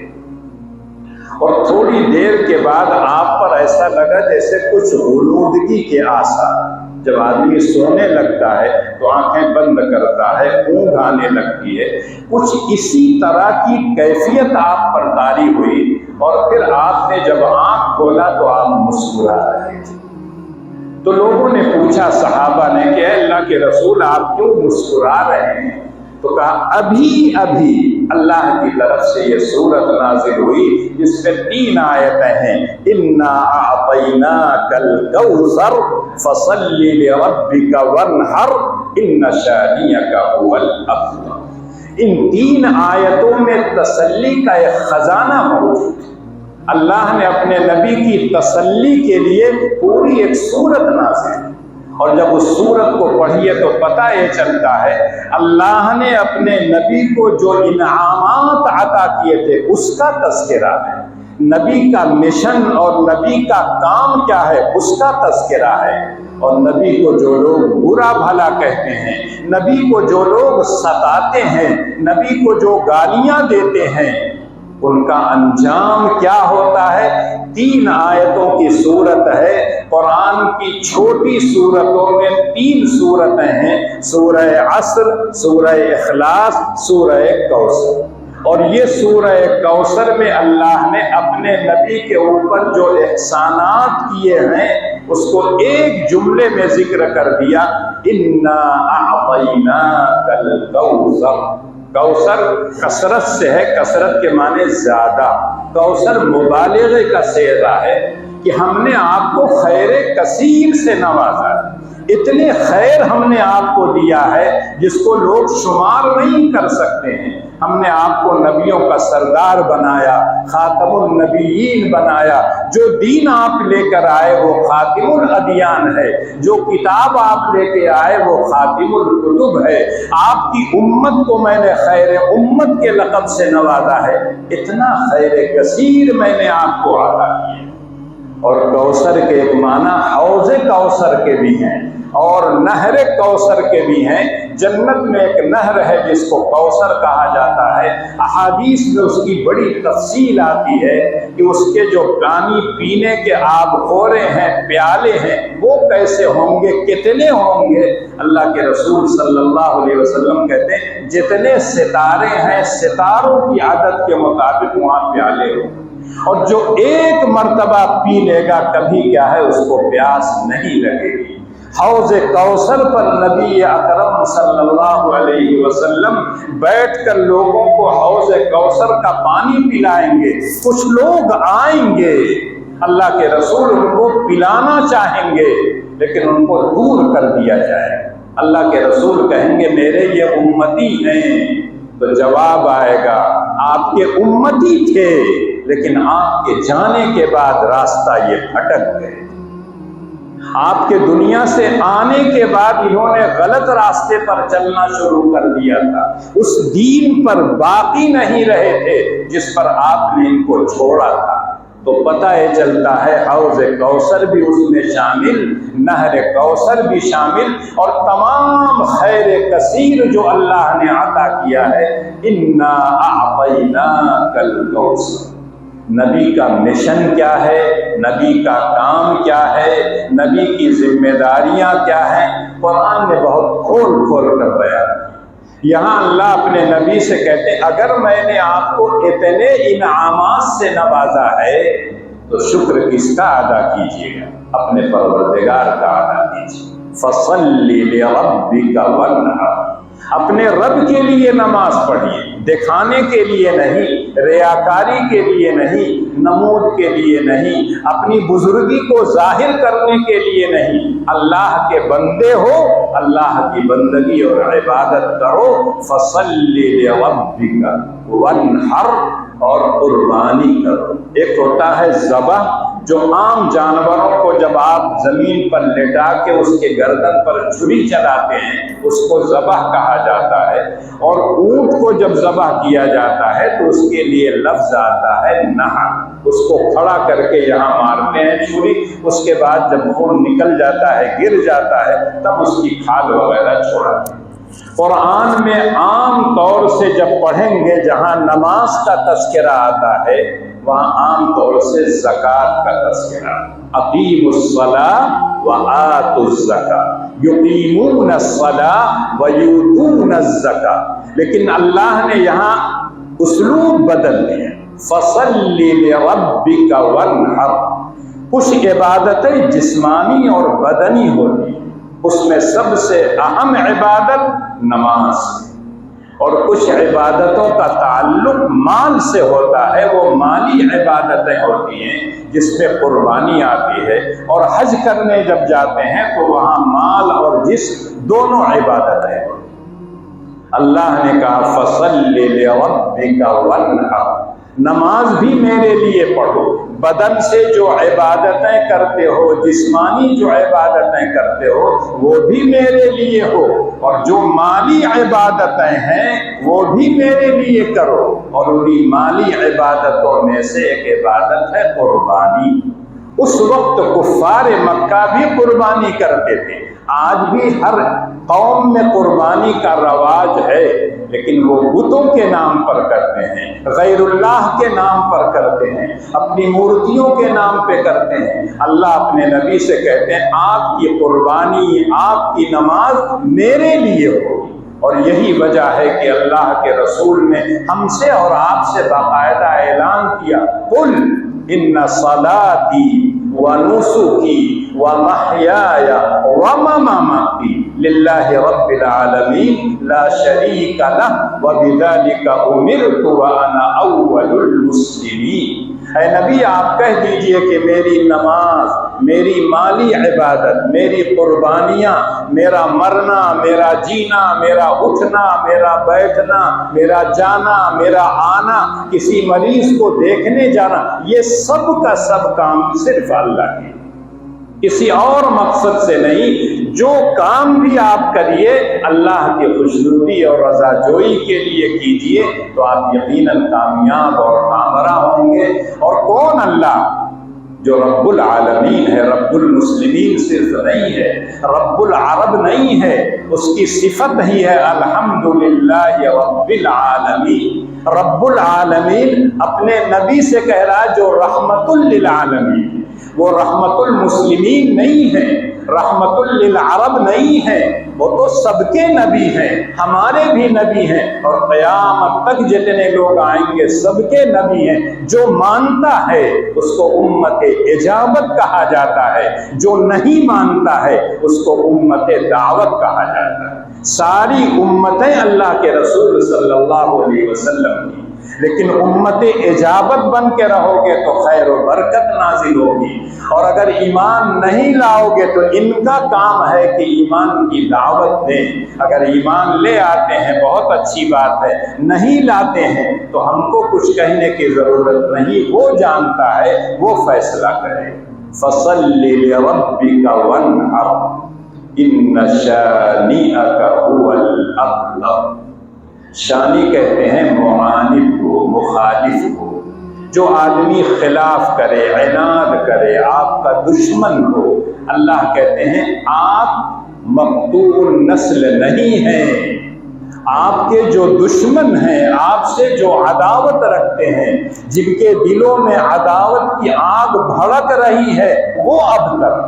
اور تھوڑی دیر کے بعد آپ پر ایسا لگا جیسے کچھ غنودگی کے آثار۔ جب آدمی سونے لگتا ہے تو آنکھیں بند کرتا ہے، اونگ آنے لگتی ہے، کچھ اسی طرح کی کیفیت آپ پر طاری ہوئی اور پھر آپ نے جب آنکھ کھولا تو آپ مسکرا رہے تھے۔ تو لوگوں نے پوچھا صحابہ نے کہ اے اللہ کے رسول آپ کیوں مسکرا رہے ہیں؟ تو کہا ابھی اللہ کی طرف سے یہ سورت نازل ہوئی جس میں 3 آیتیں ہیں، اِنَّا أَعْطَيْنَاكَ الْكَوْثَرَ فَصَلِّ لِرَبِّكَ وَانْحَرْ إِنَّ شَانِئَكَ هُوَ الْأَبْتَرُ۔ ان 3 آیتوں میں تسلی کا ایک خزانہ موجود ہے۔ اللہ نے اپنے نبی کی تسلی کے لیے پوری ایک سورت نازل کی، اور جب اس سورت کو پڑھیے تو پتہ یہ چلتا ہے اللہ نے اپنے نبی کو جو انعامات عطا کیے تھے اس کا تذکرہ ہے، نبی کا مشن اور نبی کا کام کیا ہے اس کا تذکرہ ہے، اور نبی کو جو لوگ برا بھلا کہتے ہیں، نبی کو جو لوگ ستاتے ہیں، نبی کو جو گالیاں دیتے ہیں، ان کا انجام کیا ہوتا ہے۔ 3 آیتوں کی صورت ہے، قرآن کی چھوٹی صورتوں میں 3 صورتیں ہیں، سورہ عصر، سورہ اخلاص، سورہ کوثر۔ اور یہ سورہ کوثر میں اللہ نے اپنے نبی کے اوپر جو احسانات کیے ہیں اس کو ایک جملے میں ذکر کر دیا، اِنَّا أَعْطَيْنَاكَ الْكَوْثَرَ۔ کوثر کثرت سے ہے، کثرت کے معنی زیادہ، کوثر مبالغے کا صیغہ ہے کہ ہم نے آپ کو خیر کثیر سے نوازا ہے، اتنے خیر ہم نے آپ کو دیا ہے جس کو لوگ شمار نہیں کر سکتے ہیں۔ ہم نے آپ کو نبیوں کا سردار بنایا، خاتم النبیین بنایا، جو دین آپ لے کر آئے وہ خاتم الادیان ہے، جو کتاب آپ لے کے آئے وہ خاتم الکتب ہے، آپ کی امت کو میں نے خیر امت کے لقب سے نوازا ہے، اتنا خیر کثیر میں نے آپ کو عطا کیا۔ اور کوثر کے ایک معنی حوض کوثر کے بھی ہیں اور نہر کوثر کے بھی ہیں۔ جنت میں ایک نہر ہے جس کو کوثر کہا جاتا ہے، احادیث میں اس کی بڑی تفصیل آتی ہے کہ اس کے جو پانی پینے کے آب خورے ہیں، پیالے ہیں، وہ کیسے ہوں گے، کتنے ہوں گے۔ اللہ کے رسول صلی اللہ علیہ وسلم کہتے ہیں جتنے ستارے ہیں ستاروں کی عدد کے مطابق وہاں پیالے ہوں، اور جو ایک مرتبہ پی لے گا کبھی کیا ہے اس کو پیاس نہیں لگے گی۔ حوض کوثر پر نبی اکرم صلی اللہ علیہ وسلم بیٹھ کر لوگوں کو حوض کوثر کا پانی پلائیں گے۔ کچھ لوگ آئیں گے، اللہ کے رسول ان کو پلانا چاہیں گے لیکن ان کو دور کر دیا جائے۔ اللہ کے رسول کہیں گے میرے یہ امتی ہیں، تو جواب آئے گا آپ کے امتی تھے لیکن آپ کے جانے کے بعد راستہ یہ بھٹک گئے، آپ کے دنیا سے آنے کے بعد انہوں نے غلط راستے پر چلنا شروع کر دیا تھا، اس دین پر باقی نہیں رہے تھے جس پر آپ نے ان کو چھوڑا تھا۔ تو پتہ یہ چلتا ہے حوض کوثر بھی اس میں شامل، نہر کوثر بھی شامل، اور تمام خیر کثیر جو اللہ نے عطا کیا ہے۔ اِنَّا أَعْطَيْنَاكَ الْكَوْثَرَ۔ نبی کا مشن کیا ہے، نبی کا کام کیا ہے، نبی کی ذمہ داریاں کیا ہیں، قرآن نے بہت کھول کھول کر بیان کیا۔ یہاں اللہ اپنے نبی سے کہتے ہیں اگر میں نے آپ کو اتنے انعامات سے نوازا ہے تو شکر کس کا ادا کیجیے گا؟ اپنے پروردگار کا ادا کیجیے۔ فَصَلِّ لِرَبِّكَ وَانْحَرْ۔ اپنے رب کے لیے نماز پڑھیے، دکھانے کے لیے نہیں، ریاکاری کے لیے نہیں، نمود کے لیے نہیں، اپنی بزرگی کو ظاہر کرنے کے لیے نہیں، اللہ کے بندے ہو، اللہ کی بندگی اور عبادت کرو۔ فَصَلِّ لِرَبِّكَ وَانْحَرْ۔ اور قربانی کرو۔ ایک ہوتا ہے ذبح، جو عام جانوروں کو جب آپ زمین پر لٹا کے اس کے گردن پر چھری چلاتے ہیں اس کو ذبح کہا جاتا ہے، اور اونٹ کو جب ذبح کیا جاتا ہے تو اس کے لیے لفظ آتا ہے نحر۔ اس کو کھڑا کر کے یہاں مارتے ہیں چھری، اس کے بعد جب خون نکل جاتا ہے، گر جاتا ہے، تب اس کی کھال وغیرہ چھوڑاتے ہیں۔ قرآن میں عام طور سے جب پڑھیں گے جہاں نماز کا تذکرہ آتا ہے وہاں عام طور سے زکوٰۃ کا تذکرہ، اقیموا الصلاۃ وآتوا الزکاۃ، یقیمون الصلاۃ ویؤتون الزکاۃ۔ لیکن اللہ نے یہاں اسلوب بدل دیا، فصل لربک وانحر۔ کچھ عبادتیں جسمانی اور بدنی ہوتی ہیں، اس میں سب سے اہم عبادت نماز، اور کچھ عبادتوں کا تعلق مال سے ہوتا ہے، وہ مالی عبادتیں ہوتی ہیں جس میں قربانی آتی ہے، اور حج کرنے جب جاتے ہیں تو وہاں مال اور جسم دونوں عبادتیں ہیں۔ اللہ نے کہا فصل لربک وانحر، نماز بھی میرے لیے پڑھو، بدن سے جو عبادتیں کرتے ہو، جسمانی جو عبادتیں کرتے ہو وہ بھی میرے لیے ہو، اور جو مالی عبادتیں ہیں وہ بھی میرے لیے کرو، اور انہی مالی عبادتوں میں سے ایک عبادت ہے قربانی۔ اس وقت کفار مکہ بھی قربانی کرتے تھے، آج بھی ہر قوم میں قربانی کا رواج ہے، لیکن وہ بتوں کے نام پر کرتے ہیں، غیر اللہ کے نام پر کرتے ہیں، اپنی مورتیوں کے نام پہ کرتے ہیں۔ اللہ اپنے نبی سے کہتے ہیں آپ کی قربانی، آپ کی نماز میرے لیے ہو، اور یہی وجہ ہے کہ اللہ کے رسول نے ہم سے اور آپ سے باقاعدہ اعلان کیا، قل ان صلاتی ونسکی ومحیای ومماتی للہ رب العالمین لا شریک لہ وبذلک امرت وانا اول المسلمین۔ اے نبی آپ کہہ دیجئے کہ میری نماز، میری مالی عبادت، میری قربانیاں، میرا مرنا، میرا جینا، میرا اٹھنا، میرا بیٹھنا، میرا جانا، میرا آنا، کسی مریض کو دیکھنے جانا، یہ سب کا سب کام صرف اللہ کی، کسی اور مقصد سے نہیں۔ جو کام بھی آپ کریے اللہ کی خوشنودی اور رضا جوئی کے لیے کیجئے تو آپ یقیناً کامیاب اور کامرا ہوں گے۔ اور کون اللہ؟ جو رب العالمین ہے، رب المسلمین صرف نہیں ہے، رب العرب نہیں ہے، اس کی صفت ہی ہے الحمدللہ رب العالمین۔ رب العالمین اپنے نبی سے کہہ رہا ہے جو رحمت للعالمین، وہ رحمت المسلمین نہیں ہے، رحمت للعرب نہیں ہے، وہ تو سب کے نبی ہیں، ہمارے بھی نبی ہیں، اور قیامت تک جتنے لوگ آئیں گے سب کے نبی ہیں۔ جو مانتا ہے اس کو امت اجابت کہا جاتا ہے، جو نہیں مانتا ہے اس کو امت دعوت کہا جاتا ہے۔ ساری امتیں اللہ کے رسول صلی اللہ علیہ وسلم کی، لیکن امت اجابت بن کے رہو گے تو خیر و برکت نازل ہوگی، اور اگر ایمان نہیں لاؤ گے تو ان کا کام ہے کہ ایمان کی دعوت دیں۔ اگر ایمان لے آتے ہیں بہت اچھی بات ہے، نہیں لاتے ہیں تو ہم کو کچھ کہنے کی ضرورت نہیں، وہ جانتا ہے، وہ فیصلہ کرے۔ فَصَلِّ لِرَبِّكَ وَانْحَرْ إِنَّ شَانِئَكَ هُوَ الْأَبْتَرُ۔ شانی کہتے ہیں معاند کو، مخالف کو، جو آدمی خلاف کرے، عناد کرے، آپ کا دشمن ہو۔ اللہ کہتے ہیں آپ مقطوع النسل نہیں ہیں، آپ کے جو دشمن ہیں، آپ سے جو عداوت رکھتے ہیں، جن کے دلوں میں عداوت کی آگ بھڑک رہی ہے، وہ ابتر،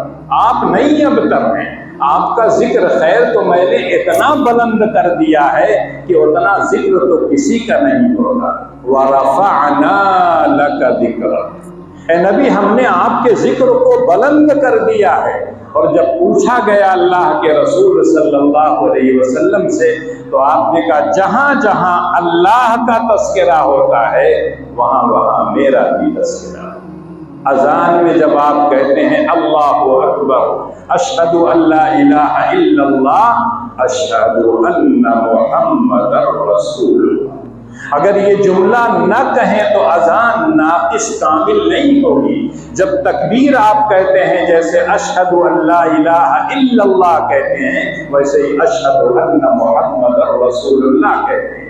آپ نہیں ابتر ہیں۔ آپ کا ذکر خیر تو میں نے اتنا بلند کر دیا ہے کہ اتنا ذکر تو کسی کا نہیں ہوگا۔ وَرَفَعْنَا لَكَ ذِكْرَكَ، اے نبی ہم نے آپ کے ذکر کو بلند کر دیا ہے۔ اور جب پوچھا گیا اللہ کے رسول صلی اللہ علیہ وسلم سے تو آپ نے کہا جہاں جہاں اللہ کا تذکرہ ہوتا ہے وہاں وہاں میرا بھی تذکرہ۔ اذان میں جب آپ کہتے ہیں اللہ اکبر، اشہد ان لا الہ الا اللہ، اشہد ان محمد رسول اللہ، اگر یہ جملہ نہ کہیں تو اذان ناقص کامل نہیں ہوگی۔ جب تکبیر آپ کہتے ہیں جیسے اشہد ان لا الہ الا اللہ کہتے ہیں، ویسے ہی اشہد ان محمد رسول اللہ کہتے ہیں۔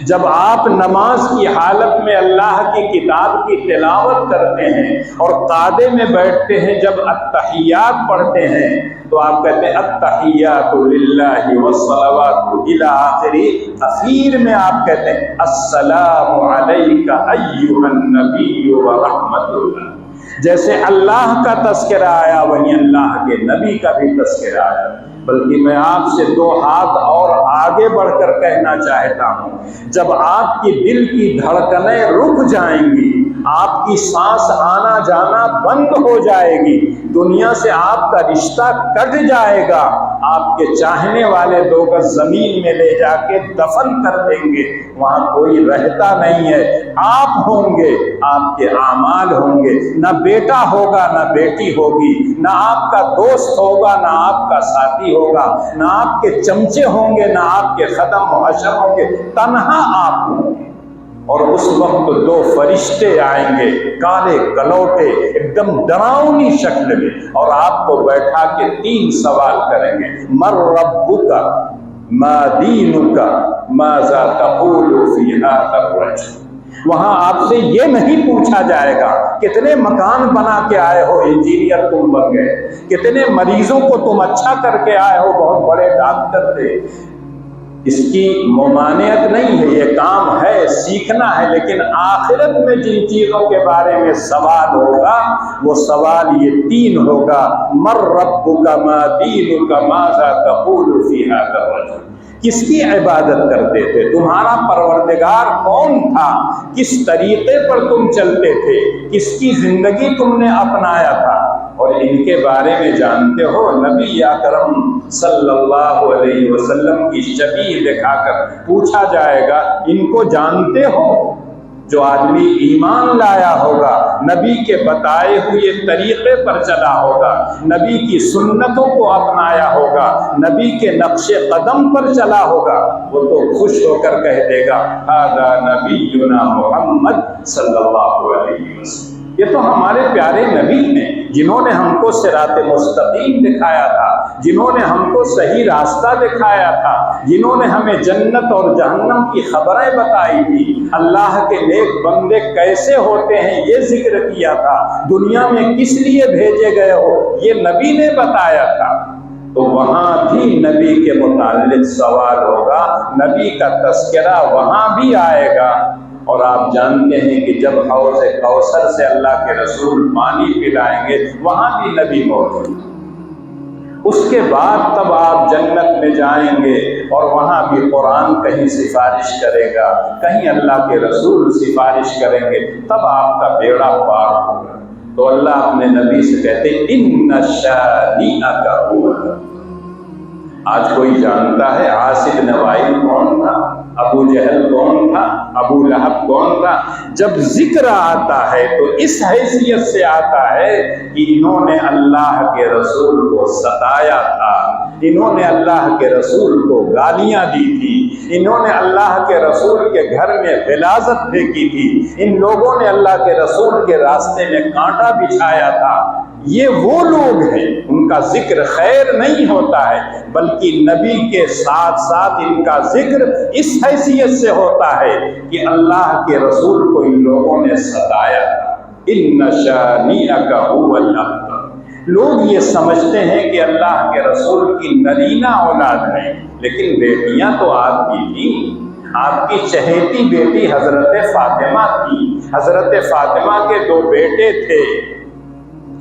جب آپ نماز کی حالت میں اللہ کی کتاب کی تلاوت کرتے ہیں اور قعدے میں بیٹھتے ہیں، جب التحیات پڑھتے ہیں تو آپ کہتے ہیں التحیات للہ والصلوات الی آخری، اخیر میں آپ کہتے ہیں السلام علیک ایھا النبی ورحمۃ اللہ۔ جیسے اللہ کا تذکرہ آیا وہیں اللہ کے نبی کا بھی تذکرہ آیا۔ بلکہ میں آپ سے 2 ہاتھ اور آگے بڑھ کر کہنا چاہتا ہوں، جب آپ کی دل کی دھڑکنیں رک جائیں گی، آپ کی سانس آنا جانا بند ہو جائے گی، دنیا سے آپ کا رشتہ کٹ جائے گا، آپ کے چاہنے والے 2 گز زمین میں لے جا کے دفن کر دیں گے، وہاں کوئی رہتا نہیں ہے، آپ ہوں گے، آپ کے اعمال ہوں گے، نہ بیٹا ہوگا نہ بیٹی ہوگی، نہ آپ کا دوست ہوگا نہ آپ کا ساتھی ہوگا، نہ آپ کے چمچے ہوں گے نہ آپ کے خدم و حشر ہوں گے، تنہا آپ ہوں گے۔ اور اس وقت 2 فرشتے آئیں گے کالے کلوٹے ایک دم ڈراؤنی شکل میں، اور آپ کو بیٹھا کے 3 سوال کریں گے، من ربک، ما دینک، ماذا تقول فی ھذا الرجل۔ وہاں آپ سے یہ نہیں پوچھا جائے گا کتنے مکان بنا کے آئے ہو، انجینئر تم بن گئے، کتنے مریضوں کو تم اچھا کر کے آئے ہو، بہت بڑے ڈاکٹر تھے۔ اس کی ممانعت نہیں ہے، یہ کام ہے، سیکھنا ہے، لیکن آخرت میں جن چیزوں کے بارے میں سوال ہوگا وہ سوال یہ 3 ہوگا، من ربک، ما دینک، ماذا تقول فی ھذا الرجل۔ کس کی عبادت کرتے تھے، تمہارا پروردگار کون تھا، کس طریقے پر تم چلتے تھے، کس کی زندگی تم نے اپنایا تھا، اور ان کے بارے میں جانتے ہو؟ نبی اکرم صلی اللہ علیہ وسلم کی شبیہ دکھا کر پوچھا جائے گا، ان کو جانتے ہو؟ جو آدمی ایمان لایا ہوگا، نبی کے بتائے ہوئے طریقے پر چلا ہوگا، نبی کی سنتوں کو اپنایا ہوگا، نبی کے نقش قدم پر چلا ہوگا، وہ تو خوش ہو کر کہہ دے گا ھذا نبینا محمد صلی اللہ علیہ وسلم۔ یہ تو ہمارے پیارے نبی ہیں جنہوں نے ہم کو صراط مستقیم دکھایا تھا، جنہوں نے ہم کو صحیح راستہ دکھایا تھا، جنہوں نے ہمیں جنت اور جہنم کی خبریں بتائی تھی، اللہ کے نیک بندے کیسے ہوتے ہیں یہ ذکر کیا تھا، دنیا میں کس لیے بھیجے گئے ہو یہ نبی نے بتایا تھا۔ تو وہاں بھی نبی کے متعلق سوال ہوگا، نبی کا تذکرہ وہاں بھی آئے گا۔ اور آپ جانتے ہیں کہ جب حوض کوثر سے اللہ کے رسول پانی پلائیں گے وہاں بھی نبی موجود ہیں۔ اس کے بعد تب آپ جنت میں جائیں گے اور وہاں بھی قرآن کہیں سفارش کرے گا، کہیں اللہ کے رسول سفارش کریں گے، تب آپ کا بیڑا پار ہوگا۔ تو اللہ اپنے نبی سے کہتے ہیں ان شانئک ھو الابتر۔ آج کوئی جانتا ہے عاص بن وائل کون تھا، ابو جہل کون تھا، ابو لہب کون تھا؟ جب ذکر آتا ہے تو اس حیثیت سے آتا ہے کہ انہوں نے اللہ کے رسول کو ستایا تھا، انہوں نے اللہ کے رسول کو گالیاں دی تھی، انہوں نے اللہ کے رسول کے گھر میں غلاظت پھینکی تھی، ان لوگوں نے اللہ کے رسول کے راستے میں کانٹا بچھایا تھا۔ یہ وہ لوگ ہیں، ان کا ذکر خیر نہیں ہوتا ہے، بلکہ نبی کے ساتھ ساتھ ان کا ذکر اس حیثیت سے ہوتا ہے کہ اللہ کے رسول کو ان لوگوں نے ستایا تھا۔ ان شانئک ھو الابتر۔ لوگ یہ سمجھتے ہیں کہ اللہ کے رسول کی نرینہ اولاد ہیں، لیکن بیٹیاں تو آپ کی تھیں، آپ کی چہیتی بیٹی حضرت فاطمہ تھی، حضرت فاطمہ کے 2 بیٹے تھے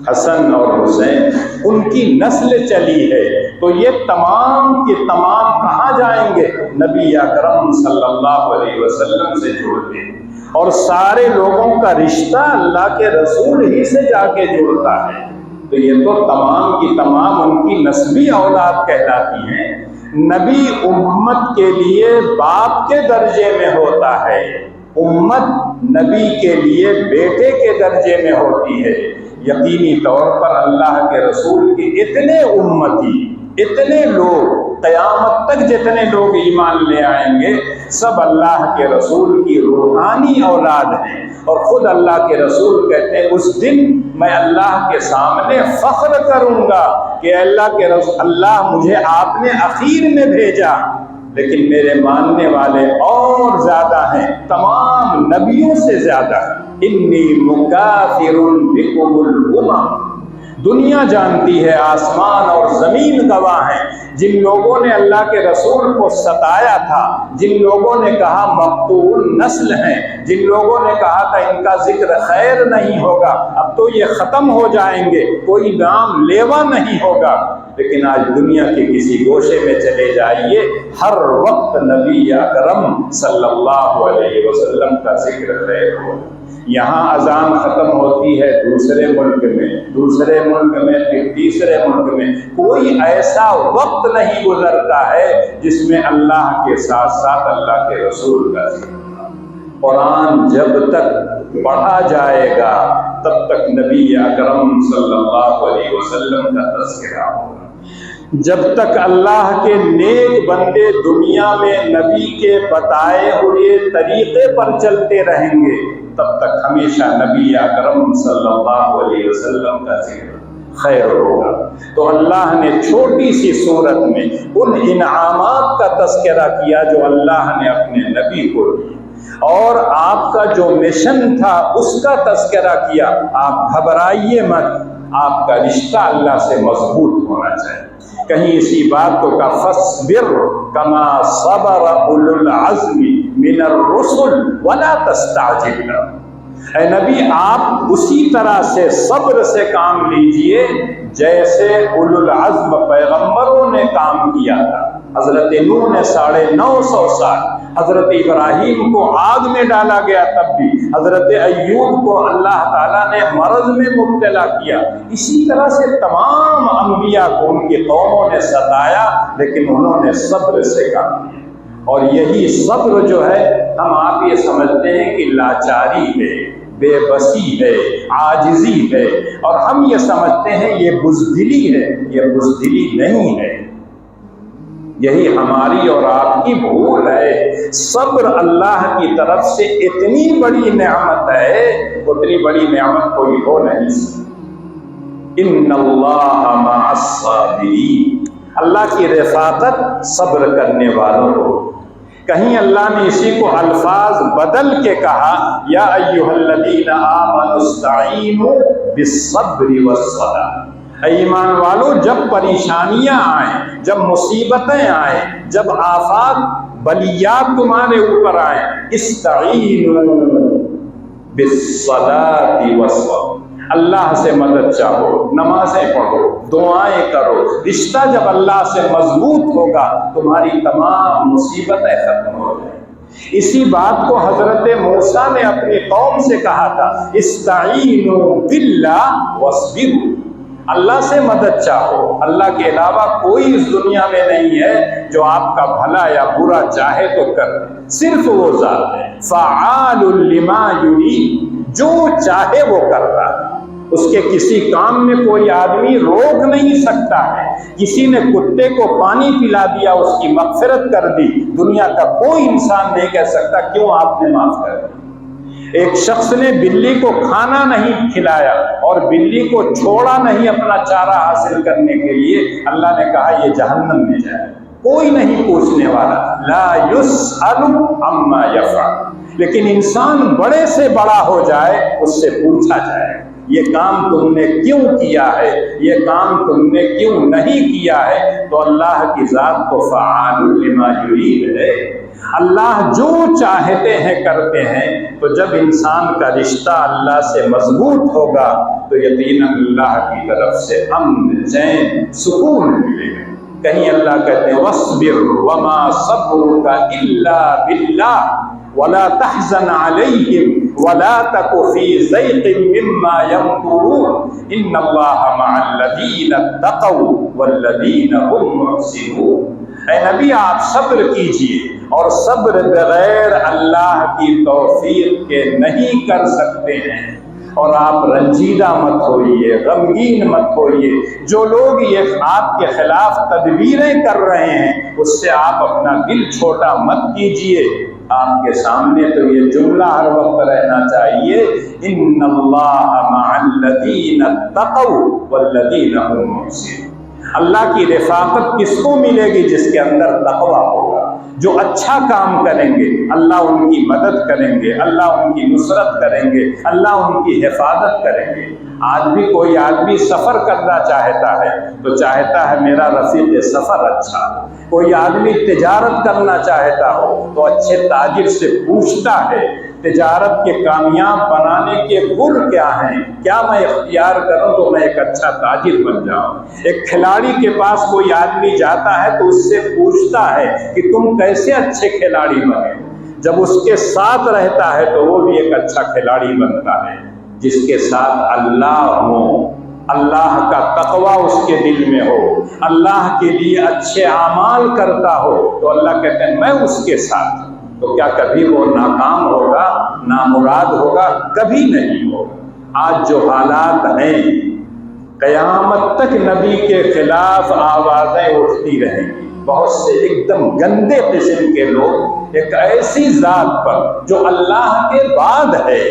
حسن اور حسین، ان کی نسل چلی ہے، تو یہ تمام کے تمام کہاں جائیں گے؟ نبی اکرم صلی اللہ علیہ وسلم سے جڑتے ہیں، اور سارے لوگوں کا رشتہ اللہ کے رسول ہی سے جا کے جڑتا ہے، تو یہ تو تمام کی تمام ان کی نسبی اولاد کہلاتی ہیں۔ نبی امت کے لیے باپ کے درجے میں ہوتا ہے، امت نبی کے لیے بیٹے کے درجے میں ہوتی ہے۔ یقینی طور پر اللہ کے رسول کے اتنے امتی، اتنے لوگ قیامت تک جتنے لوگ ایمان لے آئیں گے سب اللہ کے رسول کی روحانی اولاد ہیں، اور خود اللہ کے رسول کہتے ہیں اس دن میں اللہ کے سامنے فخر کروں گا کہ اللہ کے رسول، اللہ مجھے آپ نے اخیر میں بھیجا، لیکن میرے ماننے والے اور زیادہ ہیں، تمام نبیوں سے زیادہ۔ انی مکافر بکم الامم، دنیا جانتی ہے، آسمان اور زمین گواہ ہیں، جن لوگوں نے اللہ کے رسول کو ستایا تھا، جن لوگوں نے کہا مقتول نسل ہیں، جن لوگوں نے کہا تھا ان کا ذکر خیر نہیں ہوگا، اب تو یہ ختم ہو جائیں گے، کوئی نام لیوا نہیں ہوگا، لیکن آج دنیا کے کسی گوشے میں چلے جائیے، ہر وقت نبی اکرم صلی اللہ علیہ وسلم کا ذکر خیر ہوگا۔ یہاں اذان ختم ہوتی ہے دوسرے ملک میں، دوسرے ملک میں، پھر تیسرے ملک میں، کوئی ایسا وقت نہیں گزرتا ہے جس میں اللہ کے ساتھ ساتھ اللہ کے رسول کا ذکر۔ قرآن جب تک پڑھا جائے گا تب تک نبی اکرم صلی اللہ علیہ وسلم کا تذکرہ ہوگا۔ جب تک اللہ کے نیک بندے دنیا میں نبی کے بتائے ہوئے طریقے پر چلتے رہیں گے تب تک ہمیشہ نبی اکرم صلی اللہ علیہ وسلم کا ذکر خیر ہوگا۔ تو اللہ نے چھوٹی سی صورت میں ان انعامات کا تذکرہ کیا جو اللہ نے اپنے نبی کو دی، اور آپ کا جو مشن تھا اس کا تذکرہ کیا۔ آپ گھبرائیے مت، آپ کا رشتہ اللہ سے مضبوط ہونا چاہیے۔ کہیں اسی بات کو کا فَاصْبِرْ كَمَا صَبَرَ أُولُو الْعَزْمِ مِنَ الرُّسُلِ وَلَا تَسْتَعْجِلْ لَهُمْ، اے نبی آپ اسی طرح سے صبر سے کام لیجئے جیسے اولو العزم پیغمبروں نے کام کیا تھا۔ حضرت نوح نے 950 سال، حضرت ابراہیم کو آگ میں ڈالا گیا تب بھی، حضرت ایوب کو اللہ تعالیٰ نے مرض میں مبتلا کیا، اسی طرح سے تمام انبیاء کو ان کی قوموں نے ستایا لیکن انہوں نے صبر سے کام کیا۔ اور یہی صبر جو ہے ہم آپ یہ سمجھتے ہیں کہ لاچاری ہے، بے بسی ہے، عاجزی ہے، اور ہم یہ سمجھتے ہیں یہ بزدلی ہے، یہ بزدلی نہیں ہے، یہی ہماری اور آپ کی بھول ہے۔ صبر اللہ کی طرف سے اتنی بڑی نعمت ہے، اتنی بڑی نعمت کوئی ہو نہیں سکتی۔ ان اللہ مع الصابرین، اللہ کی رفاقت صبر کرنے والوں کو۔ کہیں اللہ نے اسی کو الفاظ بدل کے کہا، یا ایھا الذین آمنوا استعینوا بالصبر والصلاۃ، اے ایمان والو جب پریشانیاں آئیں، جب مصیبتیں آئیں، جب آفات بلیات تمہارے اوپر آئیں، استعینوا بالصلاۃ والصبر، اللہ سے مدد چاہو، نمازیں پڑھو، دعائیں کرو۔ رشتہ جب اللہ سے مضبوط ہوگا تمہاری تمام مصیبتیں ختم ہو جائیں۔ اسی بات کو حضرت موسیٰ نے اپنی قوم سے کہا تھا، استعینوا باللہ واصبروا، اللہ سے مدد چاہو، اللہ کے علاوہ کوئی اس دنیا میں نہیں ہے جو آپ کا بھلا یا برا چاہے تو کر دے، صرف وہ ذات ہے، فعال لما یرید، جو چاہے وہ کرتا ہے، اس کے کسی کام میں کوئی آدمی روک نہیں سکتا ہے۔ کسی نے کتے کو پانی پلا دیا، اس کی مغفرت کر دی، دنیا کا کوئی انسان نہیں کہہ سکتا کیوں آپ نے معاف کر دیا۔ ایک شخص نے بلی کو کھانا نہیں کھلایا اور بلی کو چھوڑا نہیں اپنا چارہ حاصل کرنے کے لیے، اللہ نے کہا یہ جہنم میں جائے، کوئی نہیں پوچھنے والا، لا یسأل عما یفعل، لیکن انسان بڑے سے بڑا ہو جائے اس سے پوچھا جائے یہ کام تم نے کیوں کیا ہے، یہ کام تم نے کیوں نہیں کیا ہے۔ تو اللہ کی ذات تو فعال لما یرید ہے، اللہ جو چاہتے ہیں کرتے ہیں۔ تو جب انسان کا رشتہ اللہ سے مضبوط ہوگا تو یقیناً اللہ کی طرف سے امن، چین، سکون ملے گا۔ کہیں اللہ کہتے ہیں وَاصْبِرْ وَمَا صَبْرُكَ إِلَّا بِاللَّهِ وَلَا تَحْزَنْ عَلَيْهِمْ وَلَا تَكُ فِي ضَيْقٍ مِّمَّا يَمْكُرُونَ إِنَّ اللَّهَ مَعَ الَّذِينَ اتَّقَوْا وَالَّذِينَ هُمْ مُحْسِنُونَ، اے نبی آپ صبر کیجئے، اور صبر بغیر اللہ کی توفیق کے نہیں کر سکتے ہیں۔ اور آپ رنجیدہ مت ہوئیے، غمگین مت ہوئیے۔ جو لوگ یہ آپ کے خلاف تدبیریں کر رہے ہیں اس سے آپ اپنا دل چھوٹا مت کیجیے۔ آپ کے سامنے تو یہ جملہ ہر وقت رہنا چاہیے، ان اللہ مع الذین اتقوا والذین هم محسنون۔ اللہ کی رفاقت کس کو ملے گی؟ جس کے اندر تقویٰ ہوگا، جو اچھا کام کریں گے اللہ ان کی مدد کریں گے، اللہ ان کی نصرت کریں گے، اللہ ان کی حفاظت کریں گے۔ آج بھی کوئی آدمی سفر کرنا چاہتا ہے تو چاہتا ہے میرا رفیق سفر اچھا ہو۔ کوئی آدمی تجارت کرنا چاہتا ہو تو اچھے تاجر سے پوچھتا ہے تجارت کے کامیاب بنانے کے گر کیا ہیں، کیا میں اختیار کروں تو میں ایک اچھا تاجر بن جاؤں۔ ایک کھلاڑی کے پاس کوئی آدمی جاتا ہے تو اس سے پوچھتا ہے کہ تم کیسے اچھے کھلاڑی بنے۔ جب اس کے ساتھ رہتا ہے تو وہ بھی ایک اچھا کھلاڑی بنتا ہے۔ جس کے ساتھ اللہ ہو، اللہ کا تقویٰ اس کے دل میں ہو، اللہ کے لیے اچھے اعمال کرتا ہو تو اللہ کہتے ہیں میں اس کے ساتھ۔ تو کیا کبھی وہ ناکام ہوگا، نامراد ہوگا؟ کبھی نہیں ہوگا۔ آج جو حالات ہیں قیامت تک نبی کے خلاف آوازیں اٹھتی رہیں گی۔ بہت سے ایک دم گندے قسم کے لوگ ایک ایسی ذات پر جو اللہ کے بعد ہے،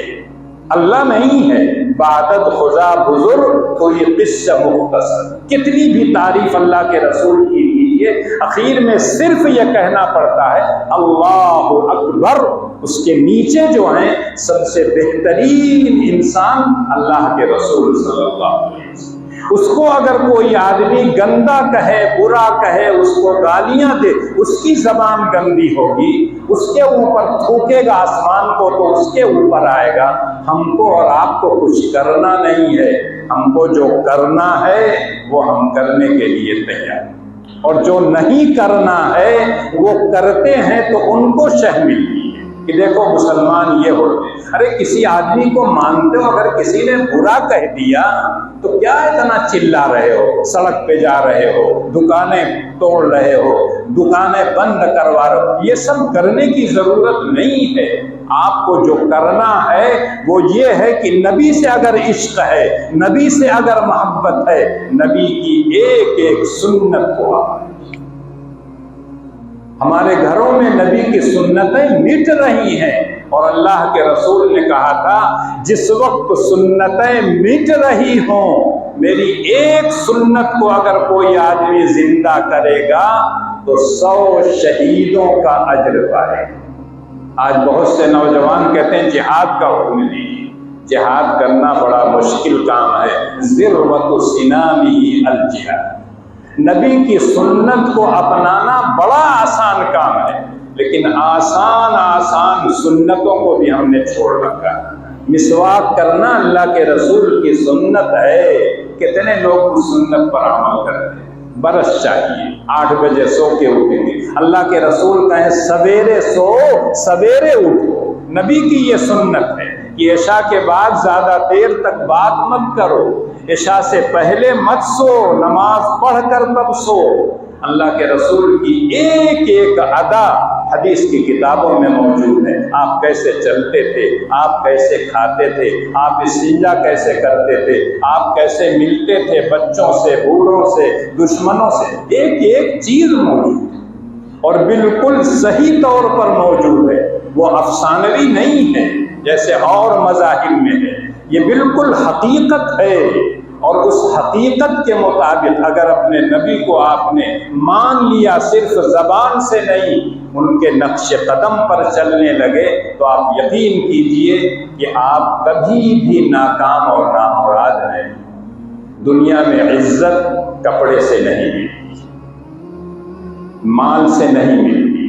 اللہ نہیں ہے، بعدت خدا بزرگ تو یہ قصہ مختصر۔ کتنی بھی تعریف اللہ کے رسول کی کیجیے، اخیر میں صرف یہ کہنا پڑتا ہے اللہ اکبر۔ اس کے نیچے جو ہیں سب سے بہترین انسان اللہ کے رسول صلی اللہ علیہ وسلم۔ اس کو اگر کوئی آدمی گندا کہے، برا کہے، اس کو گالیاں دے، اس کی زبان گندی ہوگی، اس کے اوپر تھوکے گا آسمان کو تو اس کے اوپر آئے گا۔ ہم کو اور آپ کو کچھ کرنا نہیں ہے، ہم کو جو کرنا ہے وہ ہم کرنے کے لیے تیار ہیں، اور جو نہیں کرنا ہے وہ کرتے ہیں تو ان کو شہ ملتی ہے کہ دیکھو مسلمان یہ ہوتے ہیں۔ ارے کسی آدمی کو مانتے ہو، اگر کسی نے برا کہہ دیا تو کیا اتنا چلا رہے ہو، سڑک پہ جا رہے ہو، دکانیں توڑ رہے ہو، دکانیں بند کروا رہے ہو؟ یہ سب کرنے کی ضرورت نہیں ہے۔ آپ کو جو کرنا ہے وہ یہ ہے کہ نبی سے اگر عشق ہے، نبی سے اگر محبت ہے، نبی کی ایک ایک سنت کو ہمارے گھروں میں نبی کی سنتیں مٹ رہی ہیں، اور اللہ کے رسول نے کہا تھا جس وقت سنتیں مٹ رہی ہوں، میری ایک سنت کو اگر کوئی آدمی زندہ کرے گا تو 100 شہیدوں کا اجر پائے گا۔ آج بہت سے نوجوان کہتے ہیں جہاد کا حکم دیجیے۔ جہاد کرنا بڑا مشکل کام ہے، ذروۃ سنامہ الجہاد۔ نبی کی سنت کو اپنانا بڑا آسان کام ہے، لیکن آسان سنتوں کو بھی ہم نے چھوڑ رکھا ہے۔ مسواک کرنا اللہ کے رسول کی سنت ہے، کتنے لوگ اس سنت پر عمل کرتے ہیں؟ برس چاہیے، 8 بجے سو کے اٹھیں گے، اللہ کے رسول کہیں سویرے سو سویرے اٹھو۔ نبی کی یہ سنت ہے کہ عشاء کے بعد زیادہ دیر تک بات مت کرو، عشاء سے پہلے مت سو، نماز پڑھ کر تب سو۔ اللہ کے رسول کی ایک ایک ادا حدیث کی کتابوں میں موجود ہے۔ آپ کیسے چلتے تھے، آپ کیسے کھاتے تھے، آپ استنجا کیسے کرتے تھے، آپ کیسے ملتے تھے بچوں سے، بوڑھوں سے، دشمنوں سے، ایک ایک چیز موجود ہے اور بالکل صحیح طور پر موجود ہے۔ وہ افسانوی نہیں ہے جیسے اور مذاہب میں ہے، یہ بالکل حقیقت ہے، اور اس حقیقت کے مطابق اگر اپنے نبی کو آپ نے مان لیا، صرف زبان سے نہیں، ان کے نقش قدم پر چلنے لگے، تو آپ یقین کیجئے کہ آپ کبھی بھی ناکام اور نامراد ہیں۔ دنیا میں عزت کپڑے سے نہیں ملتی، مال سے نہیں ملتی،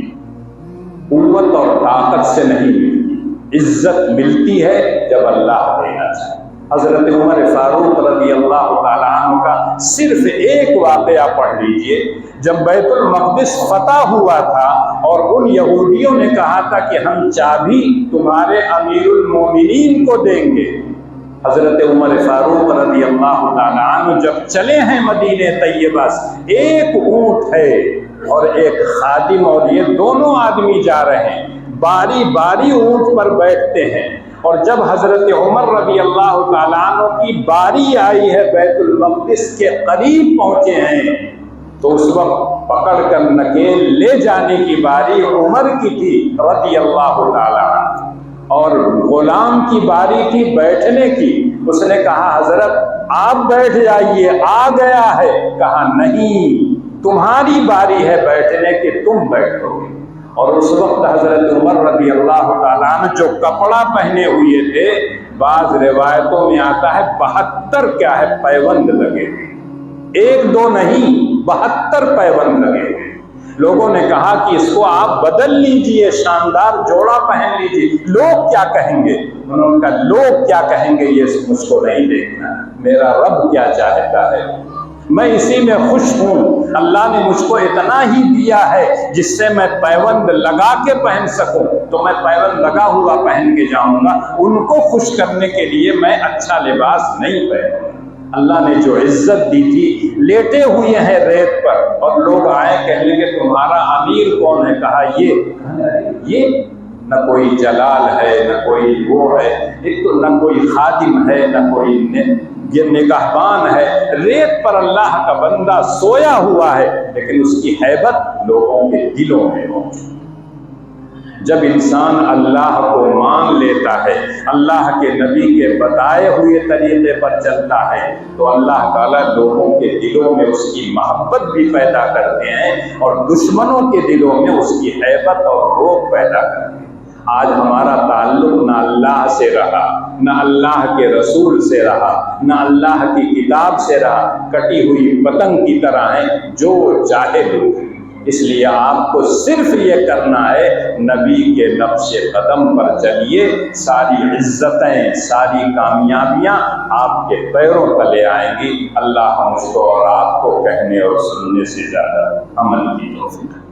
قوت اور طاقت سے نہیں ملتی۔ عزت ملتی ہے جب اللہ دینا چاہے۔ حضرت عمر فاروق رضی اللہ تعالیٰ عنہ کا صرف ایک واقعہ پڑھ لیجئے۔ جب بیت المقدس فتح ہوا تھا اور ان یہودیوں نے کہا تھا کہ ہم چابی تمہارے امیر المومنین کو دیں گے، حضرت عمر فاروق رضی اللہ تعالیٰ عنہ جب چلے ہیں مدینہ طیبہ سے، ایک اونٹ ہے اور ایک خادم، اور یہ دونوں آدمی جا رہے ہیں، باری باری اونٹ پر بیٹھتے ہیں اور جب حضرت عمر رضی اللہ تعالیٰ عنہ کی باری آئی ہے بیت المقدس کے قریب پہنچے ہیں، تو اس وقت پکڑ کر نکیل لے جانے کی باری عمر کی تھی رضی اللہ تعالیٰ عنہ، اور غلام کی باری تھی بیٹھنے کی۔ اس نے کہا حضرت آپ بیٹھ جائیے، آ گیا ہے۔ کہا نہیں، تمہاری باری ہے بیٹھنے کی، تم بیٹھو گے۔ اور اس وقت حضرت عمر رضی اللہ تعالیٰ عنہ جو کپڑا پہنے ہوئے تھے، بعض روایتوں میں آتا ہے 72 کیا ہے پیوند لگے ہوئے، 1 2 نہیں 72 پیوند لگے ہوئے۔ لوگوں نے کہا کہ اس کو آپ بدل لیجئے، شاندار جوڑا پہن لیجئے، لوگ کیا کہیں گے؟ انہوں نے کہا لوگ کیا کہیں گے یہ مجھ کو نہیں دیکھنا، میرا رب کیا چاہتا ہے، میں اسی میں خوش ہوں۔ اللہ نے مجھ کو اتنا ہی دیا ہے جس سے میں پیوند لگا کے پہن سکوں، تو میں پیوند لگا ہوا پہن کے جاؤں گا۔ ان کو خوش کرنے کے لیے میں اچھا لباس نہیں پہنوں گا۔ اللہ نے جو عزت دی تھی، لیٹے ہوئے ہیں ریت پر، اور لوگ آئے کہنے کہ تمہارا امیر کون ہے؟ کہا یہ نہ کوئی جلال ہے، نہ کوئی وہ ہے، ایک تو نہ کوئی خادم ہے، نہ کوئی یہ نگہبان ہے، ریت پر اللہ کا بندہ سویا ہوا ہے، لیکن اس کی ہیبت لوگوں کے دلوں میں ہو۔ جب انسان اللہ کو مان لیتا ہے، اللہ کے نبی کے بتائے ہوئے طریقے پر چلتا ہے، تو اللہ تعالیٰ لوگوں کے دلوں میں اس کی محبت بھی پیدا کرتے ہیں، اور دشمنوں کے دلوں میں اس کی ہیبت اور روب پیدا کرتے ہیں۔ آج ہمارا تعلق نہ اللہ سے رہا، نہ اللہ کے رسول سے رہا، نہ اللہ کی کتاب سے رہا، کٹی ہوئی پتنگ کی طرح ہیں، جو چاہے لوگ۔ اس لیے آپ کو صرف یہ کرنا ہے، نبی کے نقش قدم پر چلیے، ساری عزتیں، ساری کامیابیاں آپ کے پیروں تلے آئیں گی۔ اللہ ہم کو اور آپ کو کہنے اور سننے سے زیادہ عمل کی توفیق۔